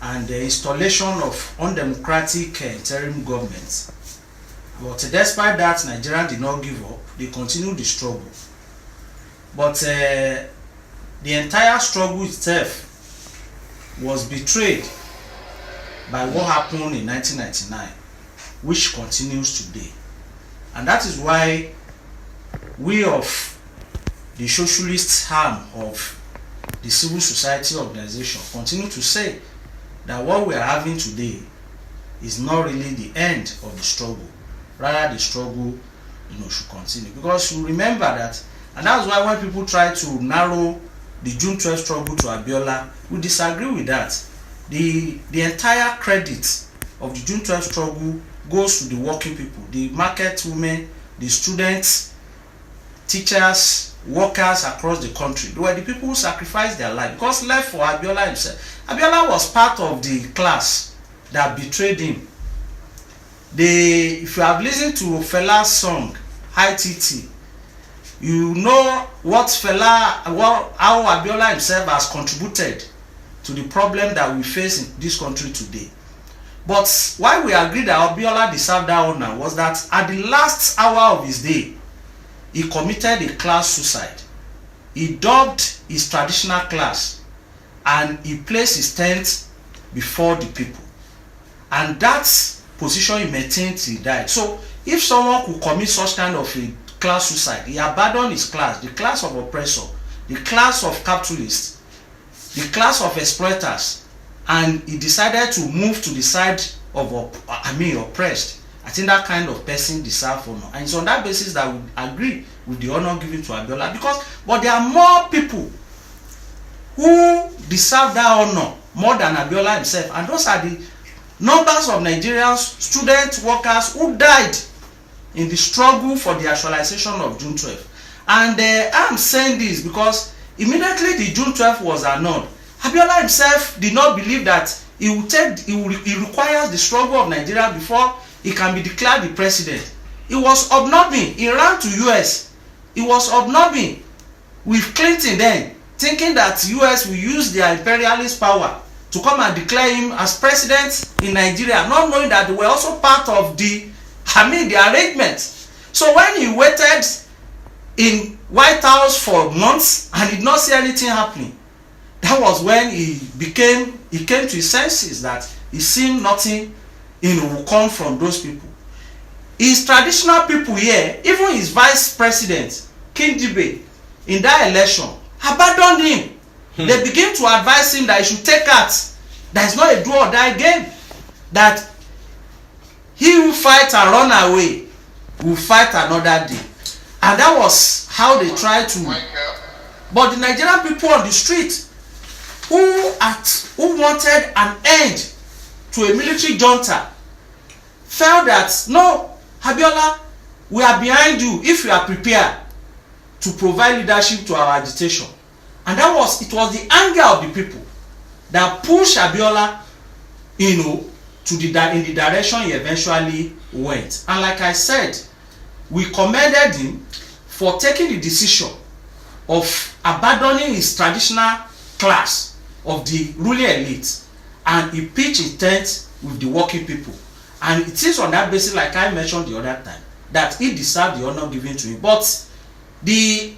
and the installation of undemocratic interim government. But despite that, Nigerians did not give up. They continued the struggle. But the entire struggle itself was betrayed by what happened in 1999, which continues today. And that is why we of the socialist arm of the civil society organization continue to say that what we are having today is not really the end of the struggle. Rather, the struggle should continue. Because you remember that, and that's why when people try to narrow the June 12 struggle to Abiola, we disagree with that. The entire credit of the June 12 struggle goes to the working people, the market women, the students, teachers, workers across the country. They were the people who sacrificed their life. Because left for Abiola himself, Abiola was part of the class that betrayed him. If you have listened to Fela's song, High TT, you know how Abiola himself has contributed to the problem that we face in this country today. But why we agree that Abiola deserved that honor was that at the last hour of his day, he committed a class suicide. He dubbed his traditional class and he placed his tent before the people. And that position he maintained till he died. So if someone could commit such kind of a class suicide, he abandoned his class, the class of oppressor, the class of capitalists, the class of exploiters, and he decided to move to the side of oppressed. I think that kind of person deserves honor, and it's on that basis that we agree with the honor given to Abiola. But there are more people who deserve that honor more than Abiola himself, and those are the numbers of Nigerians, students, workers who died in the struggle for the actualization of June 12. And I'm saying this because immediately the June 12 was annulled, Abiola himself did not believe that he requires the struggle of Nigeria before he can be declared the president. He was obnubbing. He ran to US. He was obnubbing with Clinton then, thinking that US will use their imperialist power to come and declare him as president in Nigeria, not knowing that they were also part of the arrangement. So when he waited in White House for months and did not see anything happening, that was when he came to his senses that he seen nothing will come from those people. his traditional people here, even his vice president King Dibe, in that election abandoned him. They begin to advise him that he should take out, that is not a do or die game, that he who fight and run away will fight another day. And that was how they tried to. But the Nigerian people on the street who wanted an end to a military junta felt that, no, Abiola, we are behind you if you are prepared to provide leadership to our agitation. And it was the anger of the people that pushed Abiola, in the direction he eventually went. And like I said, we commended him for taking the decision of abandoning his traditional class of the ruling elite, and he pitched his tent with the working people. And it is on that basis, like I mentioned the other time, that he deserved the honor given to him. But the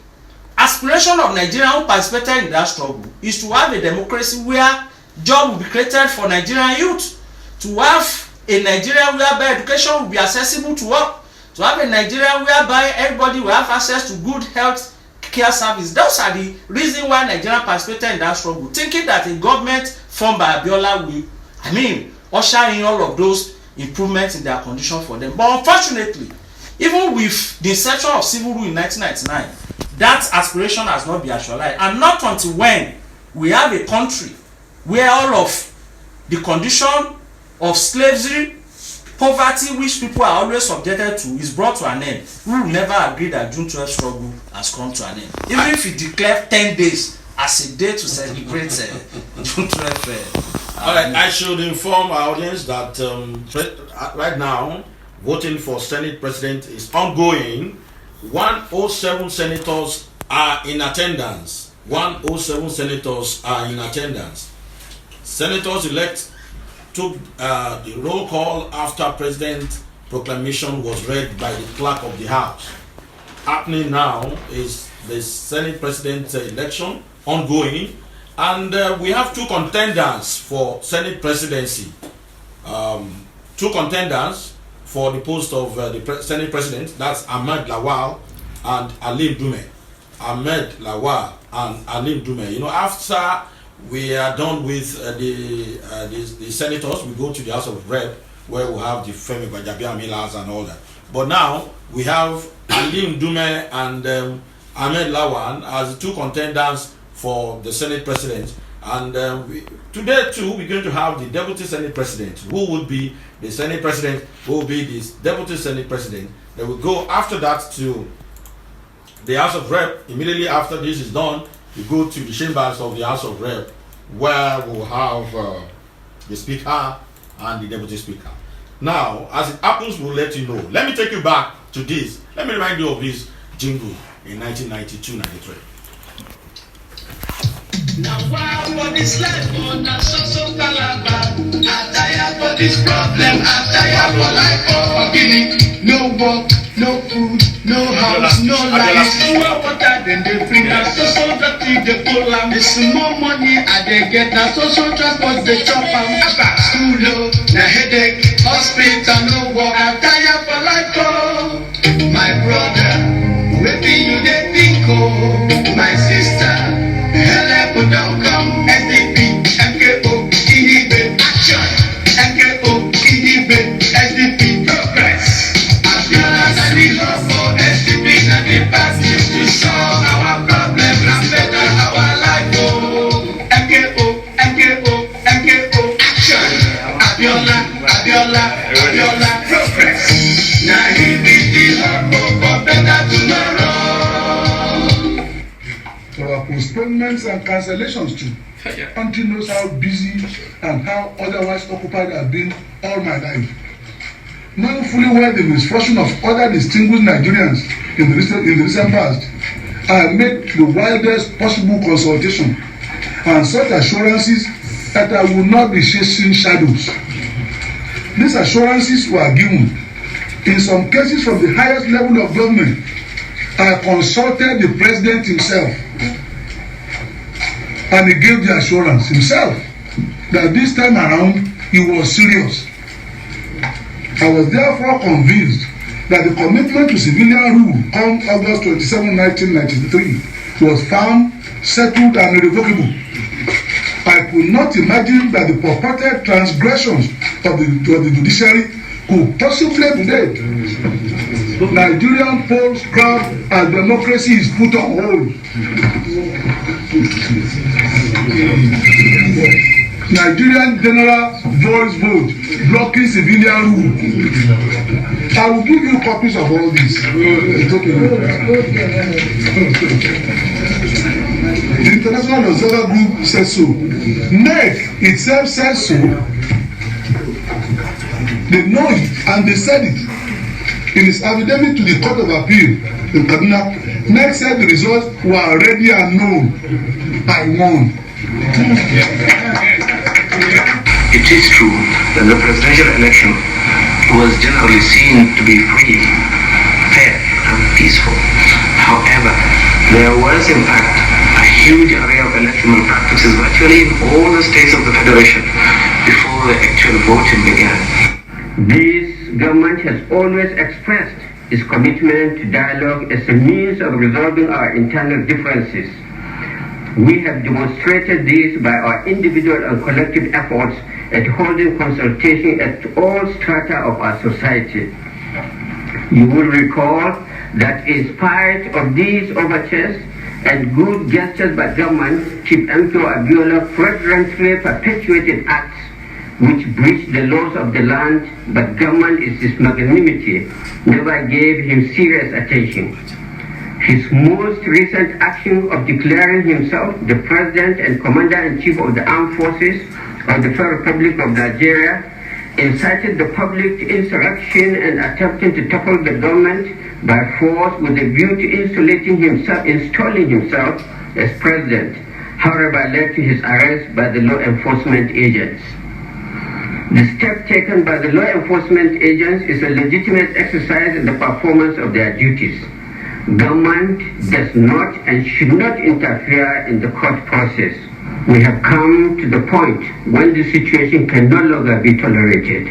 aspiration of Nigerians who participated in that struggle is to have a democracy where jobs will be created for Nigerian youth, to have a Nigeria whereby education will be accessible to all, to have a Nigeria whereby everybody will have access to good health care service. Those are the reasons why Nigerians participated in that struggle, thinking that a government formed by Abiola will, usher in all of those improvements in their condition for them. But unfortunately, even with the inception of civil rule in 1999, that aspiration has not been actualized. And not until when we have a country where all of the condition of slavery, poverty, which people are always subjected to, is brought to an end, we will never agree that June 12 struggle has come to an end. Even if we declare 10 days as a day to celebrate June 12. All right, I should inform our audience that right now, voting for Senate President is ongoing. 107 senators are in attendance. 107 senators are in attendance. Senators-elect took the roll call after President proclamation was read by the clerk of the House. Happening now is the Senate President election ongoing, and we have two contenders for Senate presidency. Two contenders for the post of the Senate President. That's Ahmed Lawal and Alim Dume. Ahmed Lawal and Alim Dume. After we are done with the senators, we go to the House of Rep, where we have the Femi Gbajabiamilas and all that. But now we have Alim Dume and Ahmed Lawan as the two contenders for the Senate President. And today too, we're going to have the Deputy Senate President, who would be the Senate President, who will be the Deputy Senate President. Then we'll go after that to the House of Rep. Immediately after this is done, we go to the chambers of the House of Rep, where we'll have the Speaker and the Deputy Speaker. Now, as it happens, we'll let you know. Let me take you back to this. Let me remind you of this jingle in 1992-93. Now why for this life on a so calabar? I tired for this problem, I tired for life for giving. No work, no food, no house, no life. More water than they bring us, so dirty they pull am. This more money I they get, now social transport they chop am. School low, na headache, hospital no work. I tired for life oh. My brother, waiting you they think oh. My sister, help don't come. SDP, MKO, Yslive, action. MKO, Yslive, SDP, progress. Abiola and the love for SDP and the party to solve our problem and better our life. Oh, MKO, MKO, MKO, action. Abiola, progress. Now he be the hope for better tomorrow. There are postponements and cancellations too. Country knows how busy and how otherwise occupied I've been all my life. Knowing fully well the misfortune of other distinguished Nigerians in the recent past, I made the widest possible consultation and such assurances that I will not be chasing shadows. These assurances were given in some cases from the highest level of government. I consulted the president himself, and he gave the assurance himself that this time around he was serious. I was therefore convinced that the commitment to civilian rule come August 27, 1993 was found, settled and irrevocable. I could not imagine that the purported transgressions of the judiciary could possibly be made. Nigerian polls grab and democracy is put on hold. Nigerian general voice vote blocking civilian rule. I will give you copies of all this. The International Observer Group says so. NEC itself says so. They know it and they said it. In his affidavit to the Court of Appeal in Kaduna, NEC said the results were already unknown. I won. It is true that the presidential election was generally seen to be free, fair, and peaceful. However, there was in fact a huge array of electoral practices virtually in all the states of the Federation before the actual voting began. This government has always expressed its commitment to dialogue as a means of resolving our internal differences. We have demonstrated this by our individual and collective efforts at holding consultation at all strata of our society. You will recall that in spite of these overtures and good gestures by government, Chief M.K. Abiola flagrantly perpetuated acts which breached the laws of the land, but government in its magnanimity never gave him serious attention. His most recent action of declaring himself the President and Commander-in-Chief of the Armed Forces of the Federal Republic of Nigeria incited the public to insurrection and attempting to topple the government by force with a view to installing himself as President, however led to his arrest by the law enforcement agents. The step taken by the law enforcement agents is a legitimate exercise in the performance of their duties. Government does not and should not interfere in the court process. We have come to the point when the situation can no longer be tolerated.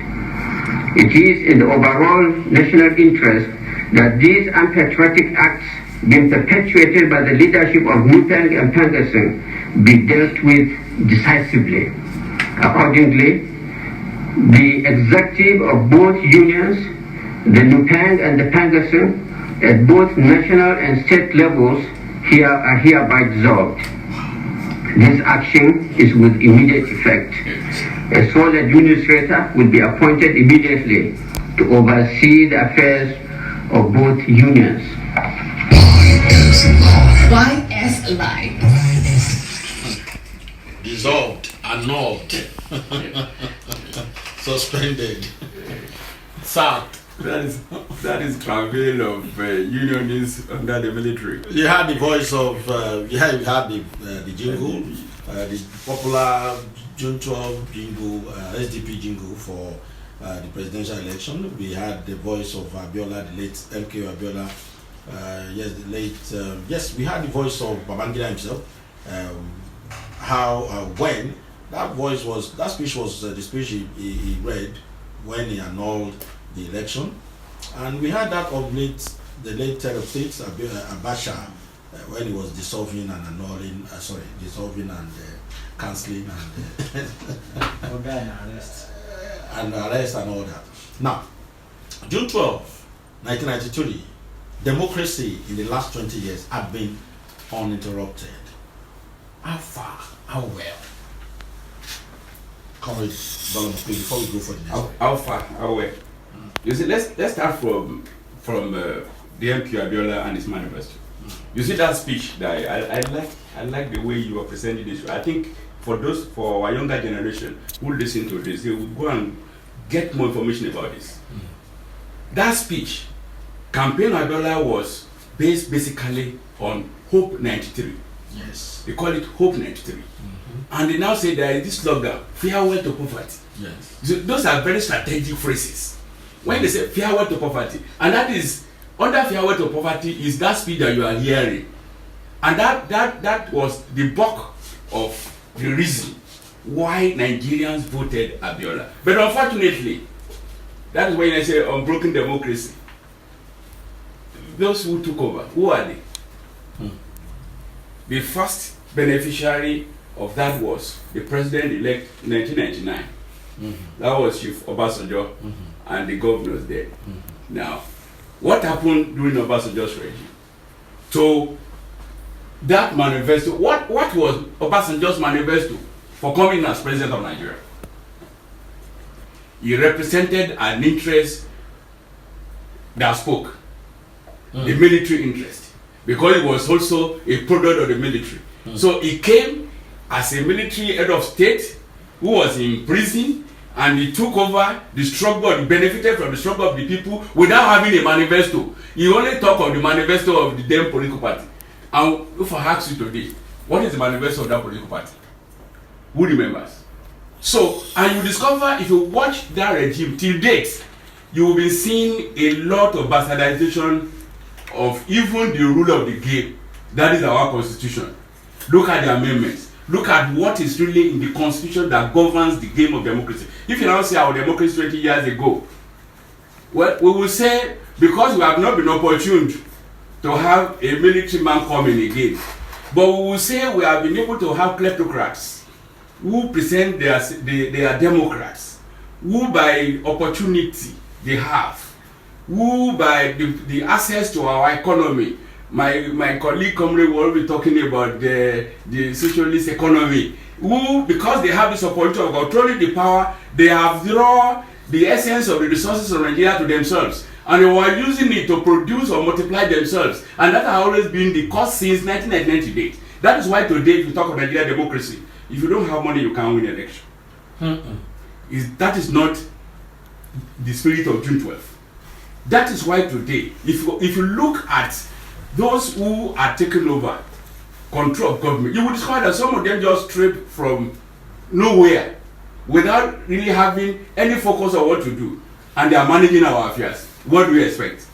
It is in the overall national interest that these unpatriotic acts being perpetuated by the leadership of Nupeng and Pengasing be dealt with decisively. Accordingly, the executive of both unions, the Nupeng and the Pengasing, at both national and state levels are hereby dissolved. This action is with immediate effect. A sole administrator will be appointed immediately to oversee the affairs of both unions. Yslive. Dissolved, annulled, suspended, sacked. That is travail of unionists under the military. You had the voice of, you had the jingle, the popular June 12 jingle, SDP jingle for the presidential election. We had the voice of Abiola, the late MK Abiola. Yes, we had the voice of Babangida himself. When that speech was the speech he read when he annulled the election, and we had that of the late head of state Abacha when he was dissolving and annulling, dissolving and cancelling and arrest and all that. Now, June 12, 1993, democracy in the last 20 years had been uninterrupted. How far? How well? Comrade before we go for the next one. How far? How well? You see, let's start from the MQ Abiola and his manifesto. You see that speech that I like the way you are presenting this. I think for our younger generation who listen to this, they would go and get more information about this. That speech, campaign Abiola was based basically on Hope 93. Yes. They call it Hope 93. And they now say there is this slogan, farewell to poverty. Yes. So those are very strategic phrases. When they say farewell to poverty, and that is, under farewell to poverty is that speech that you are hearing. And that was the bulk of the reason why Nigerians voted Abiola. But unfortunately, that is why I say unbroken democracy. those who took over, who are they? The first beneficiary of that was the president-elect 1999. That was Chief Obasanjo and the governors there. Now, what happened during Obasanjo's regime? So, that manifesto, what was Obasanjo's manifesto for coming as president of Nigeria? He represented an interest that spoke, the military interest, because he was also a product of the military. So he came as a military head of state who was in prison, and he took over the struggle, he benefited from the struggle of the people without having a manifesto. He only talked of the manifesto of the then political party. And if I ask you today, what is the manifesto of that political party? Who remembers? So, and you discover, if you watch that regime till date, you will be seeing a lot of bastardization of even the rule of the game. That is our constitution. Look at the amendments. Look at what is really in the constitution that governs the game of democracy. If you now say our democracy 20 years ago, well, we will say, because we have not been opportuned to have a military man coming again, but we will say we have been able to have kleptocrats who present they are democrats, who by opportunity they have, who by the access to our economy. My colleague Comrade will be talking about the socialist economy, who, because they have this opportunity of controlling the power, they have drawn the essence of the resources of Nigeria to themselves, and they were using it to produce or multiply themselves, and that has always been the cause since 1998. That is why today, if you talk of Nigeria democracy, if you don't have money, you can't win an election. That is not the spirit of June 12th. That is why today, if you look at those who are taking over control of government, you will discover that some of them just trip from nowhere without really having any focus on what to do, and they are managing our affairs. What do we expect?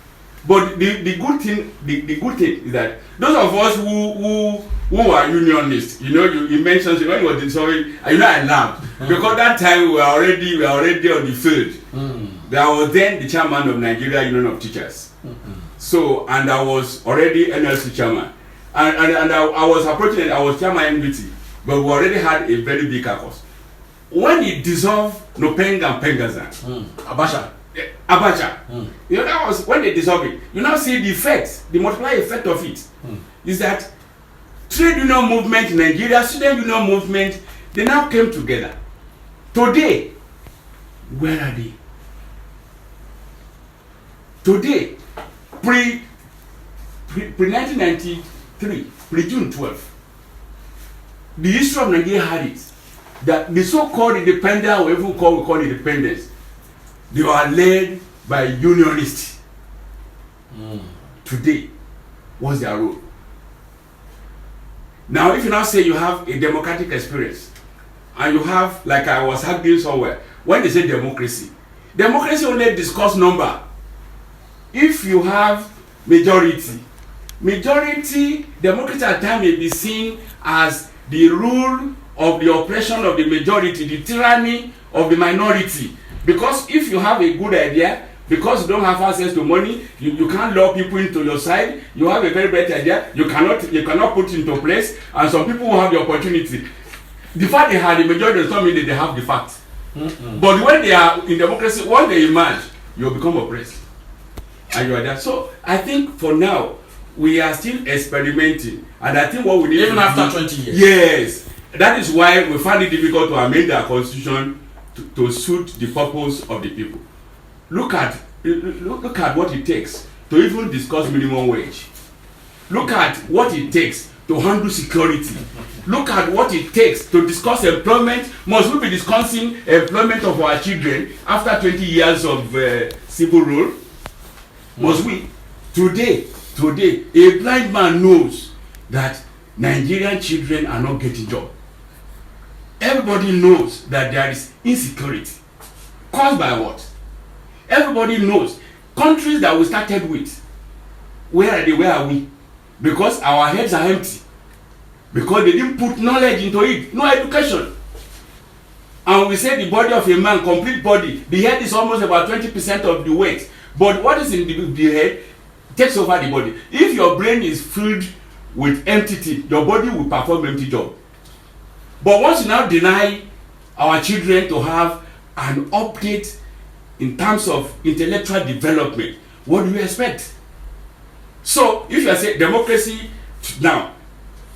But the good thing is that those of us who are unionists, you mentioned when you were dissolving, I laughed because that time we were already on the field. I was then the chairman of Nigeria Union of Teachers. So, and I was already NLC chairman, and I was approaching it. I was chairman MDT, but we already had a very big caucus. When he dissolved Nopeng and Pengazan, Abacha, that was when they dissolved it. You now see the effect, the multiplier effect of it, is that trade union movement in Nigeria, student union movement, they now came together. Today, where are they? Today, pre-1993, pre-June 12th, the history of Nigeria had it that the so-called independent, or even we call independence, they were led by unionists. Today, what's their role? Now, if you now say you have a democratic experience, and you have, like I was arguing somewhere, when they say democracy only discuss number. If you have majority, democracy at times may be seen as the rule of the oppression of the majority, the tyranny of the minority. Because if you have a good idea, because you don't have access to money, you can't lure people into your side. You have a very bad idea, you cannot put it into place, and some people will have the opportunity. The fact they had the majority does not mean that they have the fact. But when they are in democracy, when they emerge, you become oppressed. And you are there. So I think for now, we are still experimenting. And I think what we need even after 20 years. Yes. That is why we find it difficult to amend our constitution to suit the purpose of the people. Look at what it takes to even discuss minimum wage. Look at what it takes to handle security. Look at what it takes to discuss employment. Must we be discussing employment of our children after 20 years of civil rule? Must we? Today, a blind man knows that Nigerian children are not getting jobs. Everybody knows that there is insecurity. Caused by what? Everybody knows. Countries that we started with, where are they? Where are we? Because our heads are empty. Because they didn't put knowledge into it. No education. And we say the body of a man, complete body, the head is almost about 20% of the weight. But what is in the head? takes over the body. If your brain is filled with empty, your body will perform empty job. But once you now deny our children to have an update in terms of intellectual development, what do you expect? So if you are saying democracy now,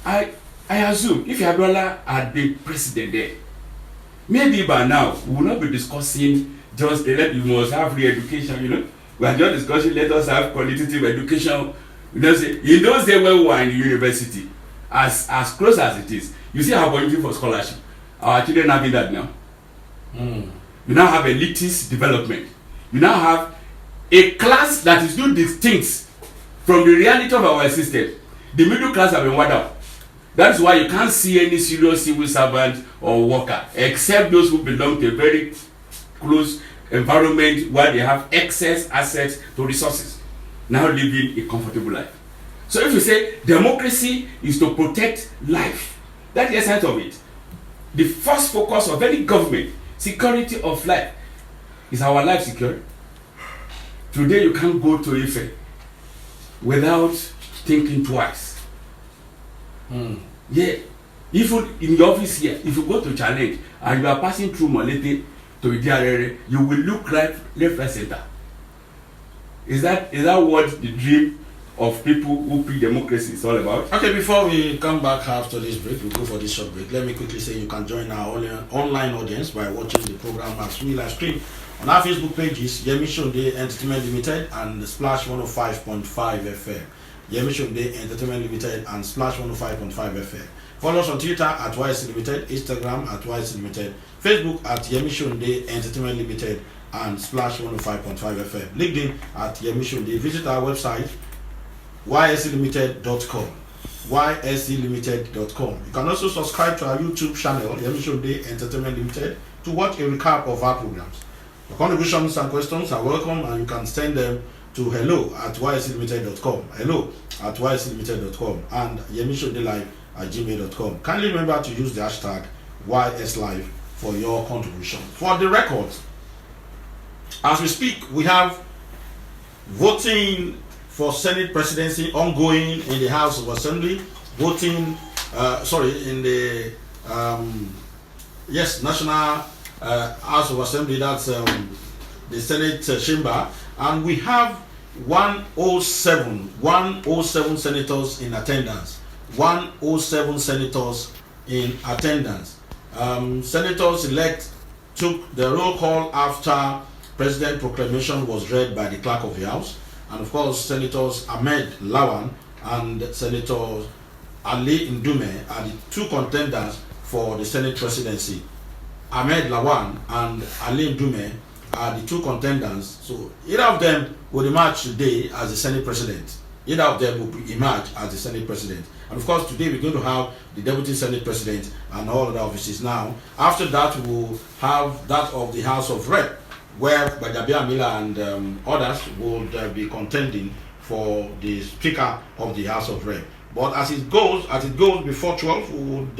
I assume if Abiola had been president there, maybe by now we will not be discussing just you must have free education, you know. We are just discussing let us have qualitative education. You know, say in those days when we were in the university, as close as it is, you see how budgeting for scholarship. Our children having that now. You now have elitist development. You now have a class that is still distinct from the reality of our system. The middle class have been wiped out. That's why you can't see any serious civil servant or worker except those who belong to a very close environment where they have excess assets to resources, now living a comfortable life. So if you say democracy is to protect life, that's the essence of it. The first focus of any government, security of life, is our life secure. Today you can't go to Ife without thinking twice. Yeah, even in the office here, if you go to Challenge and you are passing through Molete to Idiarere, you will look right, left, right, center. Is that what the dream of people who preach democracy is all about? Okay, before we come back after this break, we'll go for this short break. Let me quickly say you can join our online audience by watching the program as we live stream on our Facebook pages, Yemi Sonde Entertainment Limited and Splash 105.5 FM. Yemi Sonde Entertainment Limited and Splash 105.5 FM. Follow us on Twitter at YS Limited, Instagram at YS Limited, Facebook at Yemi Sonde Entertainment Limited and Splash 105.5 FM. LinkedIn at Yemi Sonde. Visit our website yslimited.com. yslimited.com. You can also subscribe to our YouTube channel, Yemi Sonde Entertainment Limited, to watch a recap of our programs. Your contributions and questions are welcome, and you can send them to hello@yslimited.com, hello@yslimited.com, and yemisondelive@gmail.com. Kindly remember to use the hashtag YSLive for your contribution. For the record, as we speak, we have voting for Senate presidency ongoing in the House of Assembly, in the National House of Assembly, that's the Senate chamber, and we have 107 senators in attendance. 107 senators in attendance. Senators elect took the roll call after President proclamation was read by the clerk of the House, and of course Senators Ahmed Lawan and Senator Ali Ndume are the two contenders for the Senate presidency. Ahmed Lawan and Ali Ndume are the two contenders, so either of them will emerge today as the Senate president. Either of them will emerge as the Senate president. And of course, today we're going to have the Deputy Senate President and all other offices. Now, after that, we'll have that of the House of Rep, where Bajabia Mila and others would be contending for the Speaker of the House of Rep. But as it goes before 12, we would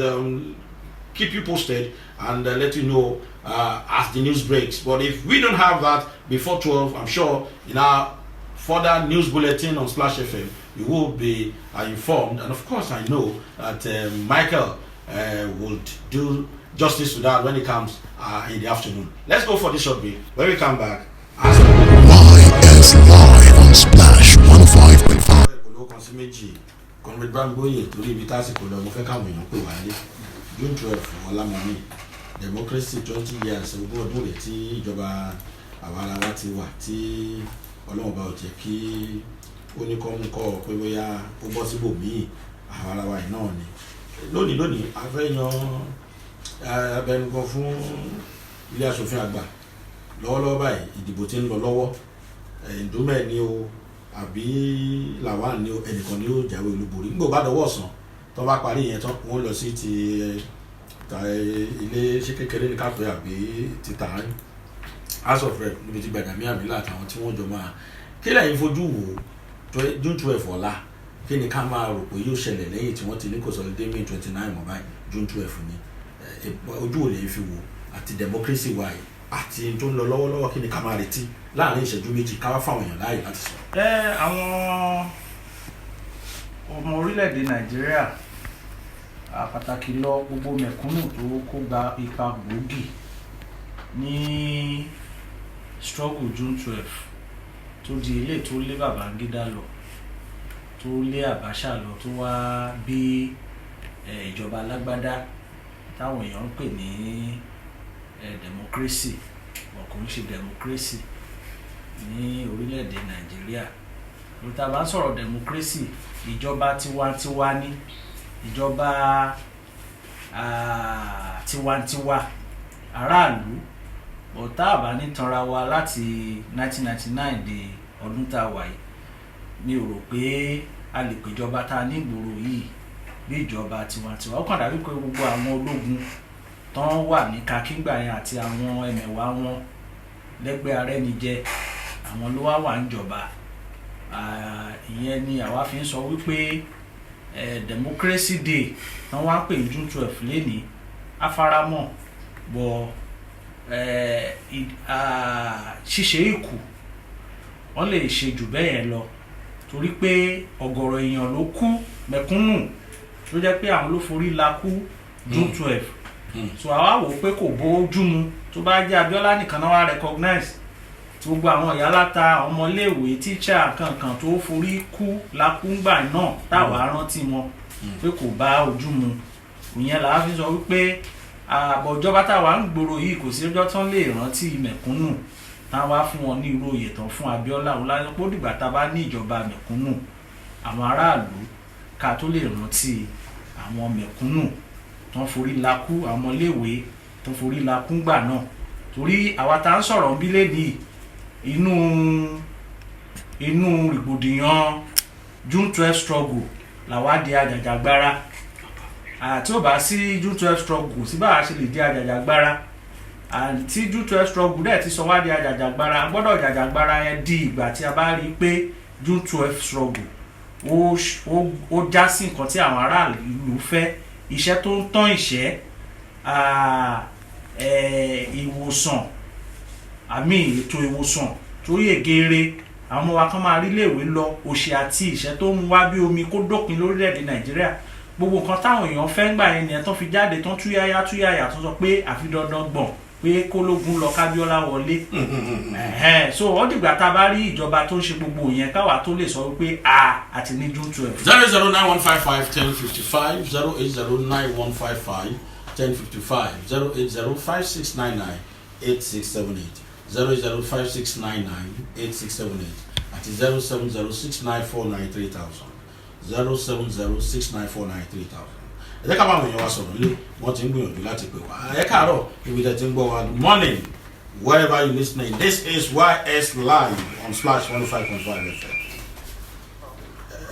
keep you posted and let you know as the news breaks. But if we don't have that before 12, I'm sure in our further news bulletin on Splash FM, you will be informed. And of course, I know that Michael would do justice to that when it comes in the afternoon. Let's go for this short break. When we come back, YS Live on Splash 105.5. Comrade Bamboye torí ibi tásìkò lọ mo fẹ́ káwọn èèyàn pè wá lé June 12 ọlámọmí democracy 20 years ogún ọdún rẹ̀ tí ìjọba àwarawa ti wà tí Ọlọ́run bá ò jẹ́ kí ó ní kọ́mú kọ́ pé bóyá ó bọ́ síbòmíì àwarawa yìí náà ni lónìí a fẹ́ yan abẹnugan fún ilé aṣòfin àgbà lọ́wọ́lọ́wọ́ báyìí ìdìbò tí ń lọ lọ́wọ́ Ndume ni o àbí Lawan ni ẹnìkan ni ó jáwé olúborí nígbà bá dọwọ́ ọ̀sán tó bá parí yẹn tán wọ́n lọ sí ti ilé ṣé kékeré ní káfẹ́ àbí ti tààrí House of Rep níbi tí Gbàdàmí Àmìlà àtàwọn tí wọ́n jọ máa kí lẹ́yìn fojú wò June 12 ọ̀la kí ni ká máa rò pé yóò ṣẹlẹ̀ lẹ́yìn tí wọ́n ti ní consolidate May 29 mọ̀ báyìí June 12 ni ojú ò lè fi wò àti democracy wáyé àti tó ń lọ lọ́wọ́lọ́wọ́ kí ni ká máa retí láàrin ìṣẹ́jú méjì ká wá fáwọn èèyàn láàyè láti sọ. àwọn ọmọ orílẹ̀-èdè Nàìjíríà pàtàkì lọ gbogbo mẹ̀kúnnù tó kó gba ipa gbòógì ní struggle June 12 tó di ilé tó lé Babangida lọ tó lé Abacha lọ tó wá bí ìjọba alágbádá táwọn èèyàn ń pè ní democracy wọn kò ń ṣe democracy ní orílẹ̀-èdè Nàìjíríà tá bá sọ̀rọ̀ democracy ìjọba tiwantiwa ní ìjọba tiwantiwa aráàlú ọ̀tá àbá ní tanra wa láti 1999 di ọdún tá a wà yìí mi ò rò pé a lè péjọba tá a ní ìgboro yìí bí ìjọba tiwantiwa ó kàn dàbí pé gbogbo àwọn ológun tán wà ní kakígbà yẹn àti àwọn ẹmẹ̀wà wọn lẹ́gbẹ́ arẹ́nijẹ àwọn ló wà níjọba ìyẹn ni àwa fi ń sọ wípé democracy day tán wá pè June 12 lẹ́ni afárámọ̀ bọ̀ ṣíṣe ìkù wọ́n lè ṣe jù bẹ́ẹ̀ yẹn lọ torí pé ọ̀gọ̀rọ̀ èèyàn ló kú mẹ̀kúnnù tó jẹ́ pé àwọn ló forí la kú June 12 so àwa wò pé kò bójú mu tó bá jẹ́ Abíọ́lá nìkan náà wá recognize tí gbogbo àwọn ìyá láta ọmọléèwé tíṣà kankan tó forí kú lákúngbà náà táwa rántí wọn pé kò bá ojú mu ìyẹn là á fi sọ wípé àbọ̀ ìjọba táwa ń gbòòrò yìí kò sí ọjọ́ tán lè rántí mẹ̀kúnnù táwa fún wọn ní irú oyè tán fún Abíọ́lá ọláyọpọ̀ dìgbà tá a bá ní ìjọba mẹ̀kúnnù àwọn aráàlú ká tó lè rántí àwọn mẹ̀kúnnù tán forí lakú àwọn ọmọléèwé tán forí lakú gbà náà torí àwa tá ń sọ̀rọ̀ bí lédi inú rìgbòdìyàn June 12 struggle làwa di àjàjàgbara tí ó bá sí June 12 struggle sí bá a ṣe lè di àjàjàgbara tí June 12 struggle dẹ̀ ti sọ wá di àjàjàgbara gbọ́dọ̀ àjàjàgbara yẹn di ìgbà tí a bá rí i pé June 12 struggle ó já sí nǹkan tí àwọn aráàlú fẹ́ iṣẹ́ tó ń tán ìṣẹ́ ìwòsàn ètò ìwòsàn tó yè geere àwọn ọmọ wa kan máa rí iléèwé lọ òṣì àti ìṣẹ́ tó ń wá bí omi kó dópin lórílẹ̀‐èdè Nàìjíríà gbogbo nǹkan táwọn èèyàn fẹ́ ń gbà yẹn nìyẹn tó fi jáde tán túyáyá tó sọ pé àfi dandan gbọ̀n pé kólógún lọ kábíọ́lá wọlé so ó dìgbà tá a bá rí ìjọba tó ń ṣe gbogbo yẹn káwa tó lè sọ wípé àti ní June 12. 08091551055 08091551055 08056998678 08056998678 àti 07069493000 07069493000. ẹ jẹ́ ká bá àwọn èèyàn wa sọ̀rọ̀ lé wọ́n ti ń gbìyànjú láti pè wá ẹ káàárọ̀ ibi tẹ́ ti ń gbọ́ wa good morning wherever you listening this is Yslive on Splash 105.5 FM.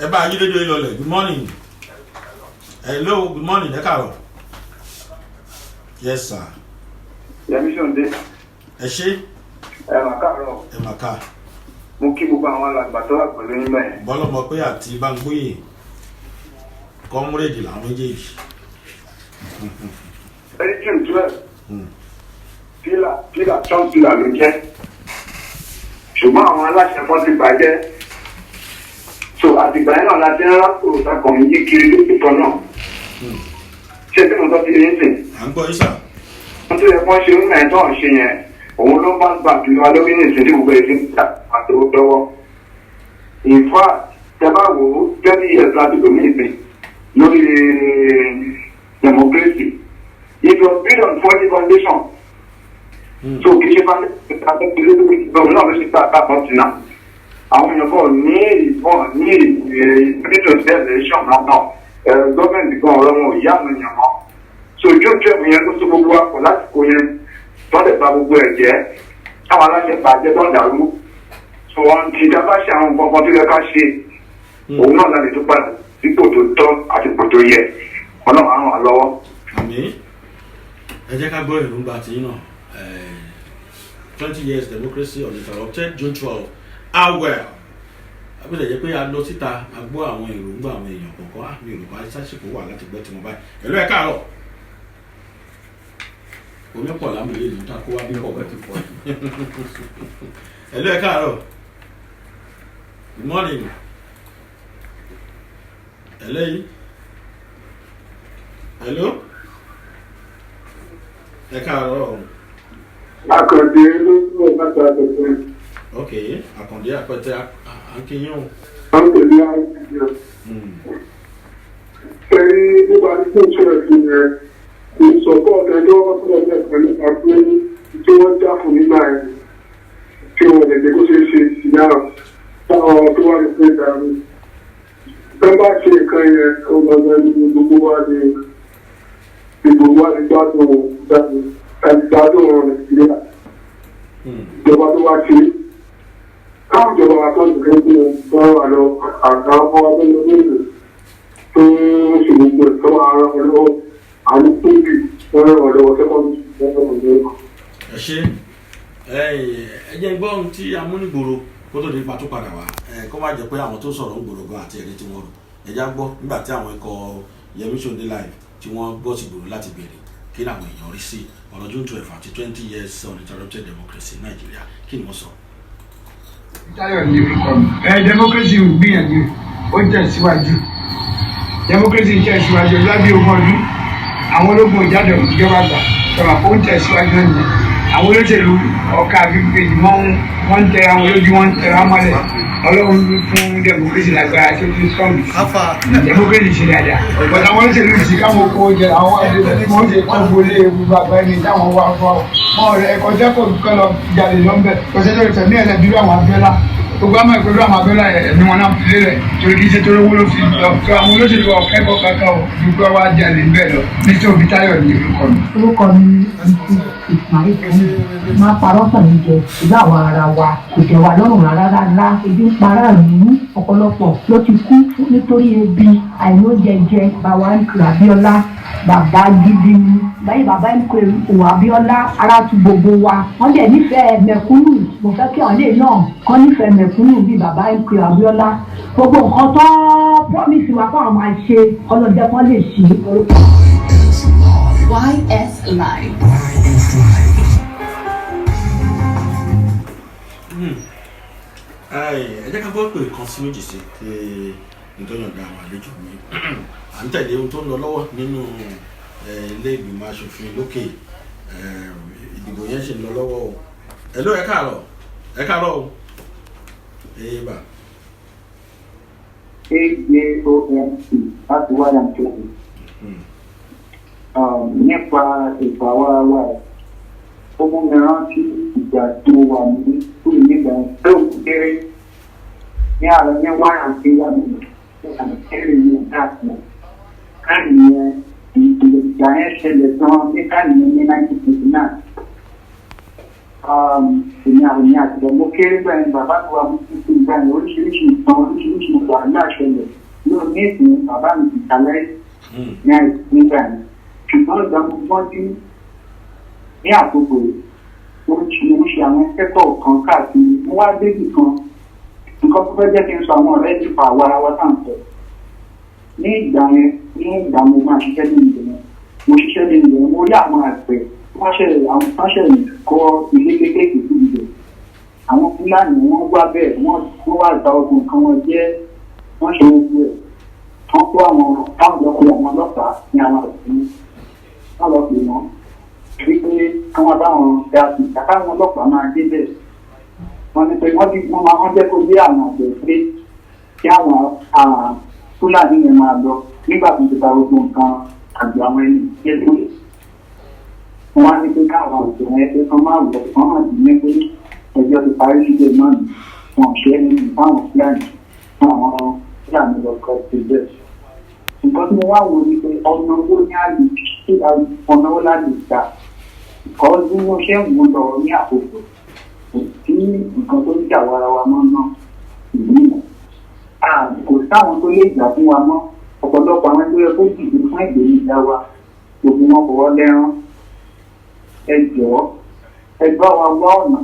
ẹ bá ayé dédé lọlẹ̀ good morning hello good morning ẹ káàárọ̀ yes sir. Yemi Sonde. ẹ ṣé. ẹ mà káàárọ̀. ẹ mà ká. mo kí gbogbo àwọn alàgbà tó wà pẹ̀lú yín bẹ́ẹ̀. bọ́lọ́mọ pé àti Bámgbóyè kọ́múrèdì làwọn méjèèjì. ẹni June 12 pílà chọ́ńpìlà ló jẹ́ ṣùgbọ́n àwọn aláṣẹ kan ti bàjẹ́ so àtìgbà yẹn náà láti ń rákò sákòmí yí kiri lókè kan náà ṣé tí mo tọ́ sí yín sìn. à ń gbọ́ yín sà. wọ́n tó yẹ kó ṣe ń mẹ́tọ́ ṣe yẹn òun ló bá gbà bí wa lórí ní ìsìn tí gbogbo èsì ń ta àti owó lọ́wọ́. in fact tẹ́bá wò ó 20 years láti lómi ìsìn lórí democracy it was built on faulty foundation. so kì í ṣe bá tẹ́lẹ̀ lórí ìgbọ̀n náà ló ṣe ta àtàkùn sí náà. àwọn èèyàn kan ní ìbọn ní ìpínlẹ̀ election náà gọ́ọ̀mẹ̀ntì gan ọ̀rọ̀ wọn ò yá àwọn èèyàn mọ́. so June 12 yẹn tó so gbogbo àpò lásìkò yẹn tọ́lẹ̀ bá gbogbo ẹ̀ jẹ́ táwọn aláṣẹ bàjẹ́ tó ń dàrú so wọn ti dábàá ṣe àwọn nǹkan kan tó yẹ ká ṣe òun náà láti tó padà sípò tó tọ́ àti ipò tó yẹ ọlọ́run á ràn wá lọ́wọ́. àmín ẹ jẹ́ ká gbọ́ èròǹgbà tí náà 20 years democracy uninterrupted June 12 well àbúrò jẹ́ pé a lọ síta a gbọ́ àwọn èròǹgbà àwọn èèyàn kọ̀ọ̀kan mi ò rò bá sásìkò wà láti gbọ́ tí mo báyìí pẹ̀lú ẹ káàárọ̀ omi pọ̀ lámìlẹ́ ìlú tá a kó wá bí pọ̀ bẹ́ẹ̀ ti pọ̀. Hello, ẹ káàárọ̀. Good morning. Hello. Ẹ káàárọ̀. Àkàndé ló ń bọ̀ láti àtẹ̀tẹ̀. Ok, Àkàndé àpẹtẹ akínyìn o. Àkàndé àìsíyàn. Ẹ̀rí nípa tí kò ṣe ẹ̀sìn yẹn, ìsọ̀kọ̀ ẹjọ́ ọ̀sán ẹ̀sẹ̀ nípa pé tí wọ́n já fún nígbà yẹn, tí wọ́n lè jẹ́ kó ṣe é ṣe ìyá táwọn tó wà ní pé ìdàrú. Bẹ́ẹ̀ bá ṣe nǹkan yẹn, ó gbọ́dọ̀ ní gbogbo wa ní gbádùn Nàìjíríà. Ìjọba tó wá ṣe káwọn ìjọba wa tó nìkan tó wọ́n wà lọ àgbà ọmọ wa tó lọ lóòrè tó ṣe gbogbo ẹ̀ tó wà ara wọn lọ́wọ́ àwọn tó bì wọ́n rẹ̀ wọ́n lọ́wọ́ sẹ́kọ̀ọ́dù lọ́wọ́. Ẹ ṣe ẹ jẹ́ gbọ́ ohun tí amúnigbòrò kó tó di pàtó padà wá kó má jẹ́ pé àwọn tó sọ̀rọ̀ ń gbòrò gan àti ẹ̀rí tí wọ́n rò ẹ̀já gbọ́ nígbà tí àwọn ikọ̀ Yemi Sonde live tí wọ́n gbọ́ sí gbòrò láti béèrè kí làwọn èèyàn rí sí ọ̀rọ̀ June 12 àti 20 years uninterrupted democracy in Nigeria kí ni wọ́n sọ. Táyọ̀ ní orúkọ mi. Democracy ń gbìyànjú ó tẹ̀síwájú. Democracy ń tẹ̀síwájú lábẹ́ ogún ọdún. Àwọn ológun ìjádọ̀ ìjọba gbà sọ̀rọ̀ kó ń tẹ̀síwájú nìyẹn. Àwọn olóṣèlú ọ̀ka àfihàn wọ́n ń tẹra wọn lójú wọn ń tẹra mọ́lẹ̀. Ọlọ́run fún democracy lágbára tó ti sọ́ọ̀mù. Democracy ṣe dáadáa. Bọ̀dọ̀ àwọn olóṣèlú ti káwọn kó jẹ àwọn wọ́n ṣe kọ́ gbolé gbogbo àgbáyé táwọn wá fọ́. Wọ́n rẹ̀ ẹ̀kọ́ jẹ́kọ̀ọ́ dúkọ́ lọ jáde lọ́nbẹ̀. Kọ̀ṣẹ́jọ́ ìfẹ̀mí ẹ̀ lẹ́bí àwọn abẹ́lá. Gbogbo àmọ́ ìpẹ́lú àwọn abẹ́lá ẹ̀mí wọn náà fi lélẹ̀ torí kì í ṣe torí owó ló fi lọ. Tó àwọn olóṣèlú ọ̀kẹ́kọ̀ọ́ kankan ò dúpẹ́ wá jáde bẹ́ẹ̀ lọ. Mr. Obitayo ní orúkọ mi. Orúkọ mi Ismail Kẹ́mi máa parọ́ sàmì jẹ ìlú àwọn ara wa kò jẹ́ wa lọ́rùn rárá ebi ń para ìlú ọ̀pọ̀lọpọ̀ ló ti kú nítorí ebi àìlójẹjẹ bàbá nkè Abíọ́lá bàbá gidi ni báyìí bàbá nkè Abíọ́lá ara tu gbogbo wa wọ́n dẹ̀ nífẹ̀ẹ́ mẹ̀kúnnù mo fẹ́ kí àwọn ilé náà kọ́ nífẹ̀ẹ́ mẹ̀kúnnù bíi bàbá nkè Abíọ́lá gbogbo nǹkan tó promise wa fáwọn máa ṣe ọlọ́dẹ kan lè ṣe. Yslive. Ẹ jẹ́ ká gbọ́ pé kan sí méjì sí pé nítorí ọ̀gá àwọn àlejò mi à ń tẹ̀lé ohun tó ń lọ lọ́wọ́ nínú ilé ìgbìmọ̀ aṣòfin lókè ìdìbò yẹn ṣe ń lọ lọ́wọ́ o. Hello, ẹ káàárọ̀ o. Eba. AJOMC láti wáyà tó kù. Nípa ètò àwarawa ẹ̀ ó mú mi rántí ìgbà tó wà ní kúrò nígbà tó kéré ní ààrẹ ní wáyà tó wà ní kéré ní ìdáàbò káàdì yẹn ìgbà yẹn ṣẹlẹ̀ tán ní káàdì yẹn ní 1959. Èmi àrùn àti ọmọ kéré bẹ́ẹ̀ bàbá tó wà ní títí ìgbà yẹn oríṣiríṣi ìtàn oríṣiríṣi ìgbà náà ṣẹlẹ̀ yóò ní ìsìn bàbá mi ti kálẹ̀ ní àìsí nígbà yẹn. Ṣùgbọ́n ìgbà gbogbo dín ní àkókò oríṣiríṣi àwọn akẹ́kọ̀ọ́ kan káàkiri wọ́n wá débì kan nǹkan tó fẹ́ jẹ́ kí n sọ àwọn ọ̀rẹ́ nípa àwa ara wa táǹtọ̀. Ní ìgbà yẹn ní ìgbà mo máa ṣiṣẹ́ ní ìlú yẹn mo ṣiṣẹ́ ní ìlú yẹn mo rí àwọn àgbẹ̀ wọ́n ṣẹ̀ kọ́ ilé kéékèèké sí ibẹ̀. Àwọn Fúlàní wọ́n wá bẹ́ẹ̀ wọ́n wá gba ọdún kan wọ́n jẹ́ wọ́n ṣe gbogbo ẹ̀ wọ́n kó àwọn táwọn lọ́kùnrin àwọn ọlọ́pàá ní àwọn àgbẹ̀ wọ́n lọ pè wọ́n wípé káwọn báwọn ṣe àtìgbà káwọn ọlọ́pàá máa dé bẹ́ẹ̀ wọ́n ní pé wọ́n máa jẹ́ kó gbé àwọn àgbẹ̀ pé kí àwọn Fúlàní yẹn máa lọ nígbà tó ti ta gbogbo nǹkan àgbẹ̀ àwọn ẹni yẹn lóye. Wọ́n wá ní pé káwọn àgbẹ̀ yẹn pé kán máa wọ̀ kán máa dì ní pé ẹjọ́ ti parí síbẹ̀ náà ni wọ́n ṣe é ní ìbáwọn Fúlàní fún àwọn Fúlàní lọ́kọ̀ ti bẹ́ẹ̀. Nǹkan tí mo wá wò ni pé ọ̀nà owó ní àlè tí ọ̀nà owó láti gbà kọ́ bí wọ́n ṣe ń mú lọ ní àkókò kò sí nǹkan tó ń jà wára wa mọ́ náà ìlú mọ̀. Kò sáwọn tó lè gbà fún wa mọ́ ọ̀pọ̀lọpọ̀ àwọn tó yẹ kó dìbò fún ìgbènijà wa gbogbo wọn fọwọ́ lẹ́rán. Ẹ jọ̀ọ́ ẹ bá wa wá ọ̀nà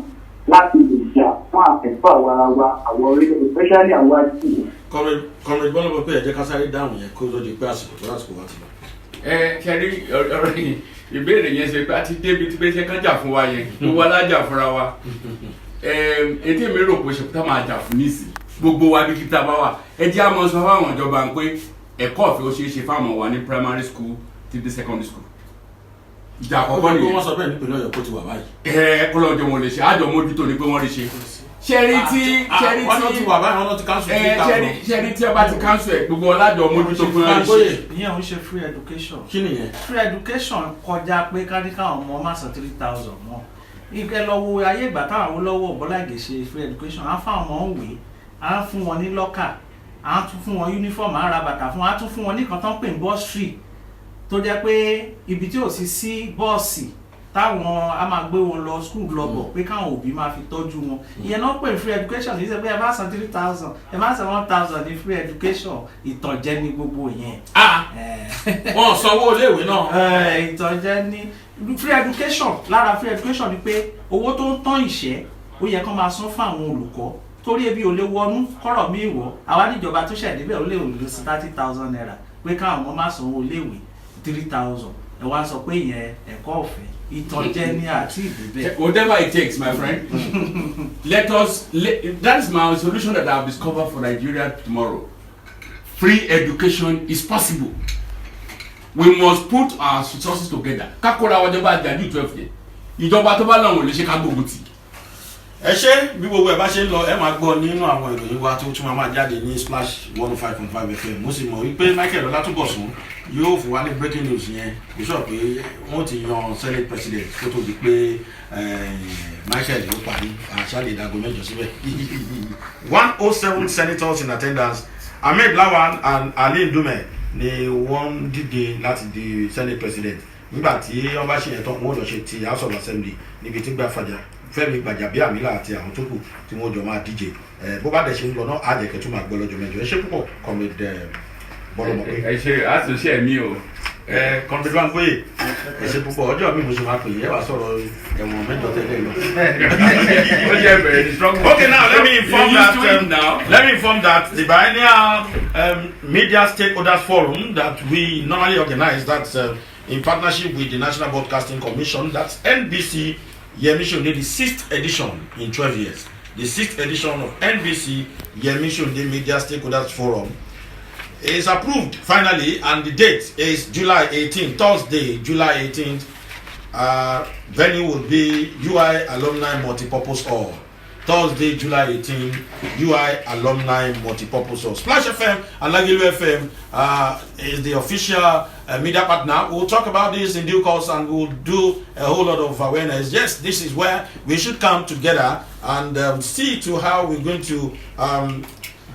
láti lè jà fún àfẹ́fọ́ àwa ara wa àwọn orílẹ̀ especially àwa jù. Kọ̀mẹ̀rẹ̀ gbọ́dọ̀ pé ẹ jẹ́ ká sáré dáhùn yẹn kó tó di pé àsìkò wá ti lọ. ṣẹ́rí ọ̀rọ̀ yìí ìbéèrè yẹn ṣe pé a ti débi tí pé kán jà fún wa yẹn gbogbo alájà fúnra wa ètò èmi rò pé ṣe tá máa jà fún nísì gbogbo wa bí kíta bá wà ẹ jẹ́ àmọ́ sọ fáwọn ìjọba pé ẹ̀kọ́ ọ̀fẹ́ ó ṣeé ṣe fáwọn wa ní primary school till the secondary school. ìjà àkọ́kọ́ nìyẹn. wọ́n sọ bẹ́ẹ̀ nípìnlẹ̀ Ọ̀yọ́ kó ti wà báyìí. kọ́lọ́jọ́ wọn lè ṣe àjọ mójútó ni pé wọ́n rí ṣe. ṣẹ́rí tí a bá ti cancel ẹ̀ gbogbo ọlájọ mójútó fún ẹ ṣe. ìyẹn ò ń ṣe free education. kí nìyẹn. free education kọjá pé káríkà ọmọ má san 3,000 mọ́. ìkẹ́ lọ wo ayé ìgbà táwọn Awólọ́wọ̀ Bọ́lá Ìgè ṣe free education á fáwọn ọmọ òwe á fún wọn ní lọ́kà á tún fún wọn uniform á ra bàtà fún wọn á tún fún wọn ní kan tán pè ní bursary tó jẹ́ pé ibi tí ò sí bọ́ọ̀sì táwọn a máa gbé wọn lọ school lọ bọ̀ pé káwọn òbí máa fi tọ́jú wọn ìyẹn náà pè free education ní sẹ́ pé ẹ bá san 3,000 ẹ bá san 1,000 ní free education ìtànjẹ ní gbogbo yẹn. wọn sanwó iléèwé náà. ìtànjẹ ní free education lára free education ni pé owó tó ń tán ìṣẹ́ ó yẹ kó máa san fún àwọn olùkọ́ torí ebi ò lè wọnú kọ́rọ̀ mi ìwọ àwa níjọba tó ṣẹ̀débẹ̀ ó lè wò sí 30,000 naira pé káwọn ọmọ máa sanwó iléèwé 3,000 ẹ wá sọ pé ìyẹn ẹ̀kọ́ ọ̀fẹ́ ìtànjẹ ní àti ìdíbẹ̀. Whatever it takes, my friend. That is my solution that I have discovered for Nigeria tomorrow. Free education is possible. We must put our resources together. Kakora wajaba àjàdí 12 yẹn. Ìjọba tó bá lọ́wọ́ lè ṣe ká gbógun tì. Ẹ ṣé bí gbogbo ẹ bá ṣe ń lọ ẹ máa gbọ́ nínú àwọn ìròyìn wa tó tún máa jáde ní Splash 105.5 FM. Mo sì mọ̀ wípé Michael Ọlátúbọ̀sún yóò fún wa ní breaking news yẹn kò sọ pé wọ́n ti yan Senate President kó tó di pé Michael ló parí àṣàlẹ̀ ìdágọ́ mẹ́jọ síbẹ̀. 107 senators in attendance. Ahmed Lawan and Ali Ndume ni wọ́n dìde láti di Senate President nígbà tí wọ́n bá ṣe yẹn tán wọ́n lọ ṣe ti House of Assembly níbi tí Fẹ́mi Gbàjàbíàmílà àti àwọn tó kù tí wọ́n jọ máa díje bó bá dẹ̀ ṣe ń lọ náà àjẹkẹ́ tó máa gbọ́ lọ́jọ́ mẹ́jọ ẹ ṣé púpọ̀ comrade bọ́lọ́mọ pé. ẹ ṣe àtúnṣe mi o. comrade wa ń pè ẹ ṣé púpọ̀ ọjọ́ mi mo ṣe máa pè é wàá sọ̀rọ̀ ẹ̀wọ̀n mẹ́jọ tẹ́lẹ̀ lọ. Okay, now let me inform that the biennial media stakeholders forum that we normally organize that's in partnership with the National Broadcasting Commission, that's NBC Yemi Sonde, the 6th edition in 12 years. The 6th edition of NBC Yemi Sonde Media Stakeholders Forum is approved finally, and the date is July 18th, Thursday, July 18th. Venue will be UI Alumni Multipurpose Hall. Thursday, July 18th, UI Alumni Multipurpose Hall. Splash FM and Lagilu FM is the official media partner. We'll talk about this in due course and we'll do a whole lot of awareness. Yes, this is where we should come together and see to how we're going to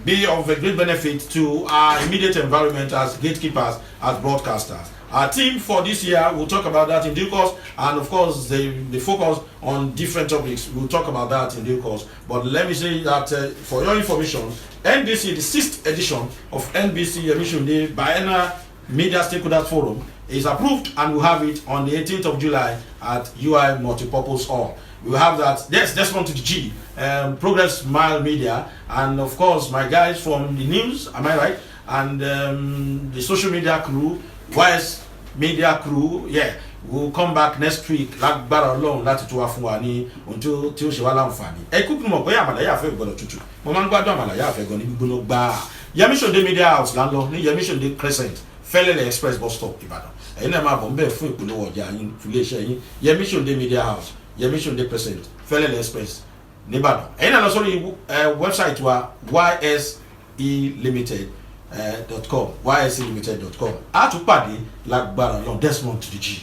be of a great benefit to our immediate environment as gatekeepers, as broadcasters. Our team for this year, we'll talk about that in due course, and of course they focus on different topics. We'll talk about that in due course. But let me say that for your information, NBC, the 6th edition of NBC Yemi Sonde Biennial Media Stakeholders Forum is approved, and we'll have it on the 18th of July at UI Multipurpose Hall. We'll have that. Yes, that's one to the G, Progress Mile Media, and of course my guys from the news, am I right? And the social media crew, YS Media crew, yeah, we'll come back next week. Lágbára Ọlọ́run láti tó wá fún wa ní ohun tí ó ṣe wá láǹfààní. Ẹ kúkú mọ̀ pé àmàlà yà fẹ́ gbọ́dọ̀ tútù. Mo máa ń gbádùn àmàlà yà fẹ́ gan ní gbígbóná gbáà. Yemi Sonde Media House là ń lọ ní Yemi Sonde Crescent, Fẹ́lẹ́lẹ̀ Express bus stop Ìbàdàn. Ẹ̀yin náà máa bọ̀ ń bẹ̀ fún ìpolówó ọjà yín fún iléeṣẹ́ yín. Yemi Sonde Media House, Yemi Sonde Crescent, Fẹ́lẹ́lẹ̀ Express n'Ìbàdàn. Ẹ̀yin náà lọ sórí website wa yscelimited.com yscelimited.com. A tún pàdé lágbára Ọlọ́run Desmond to the G.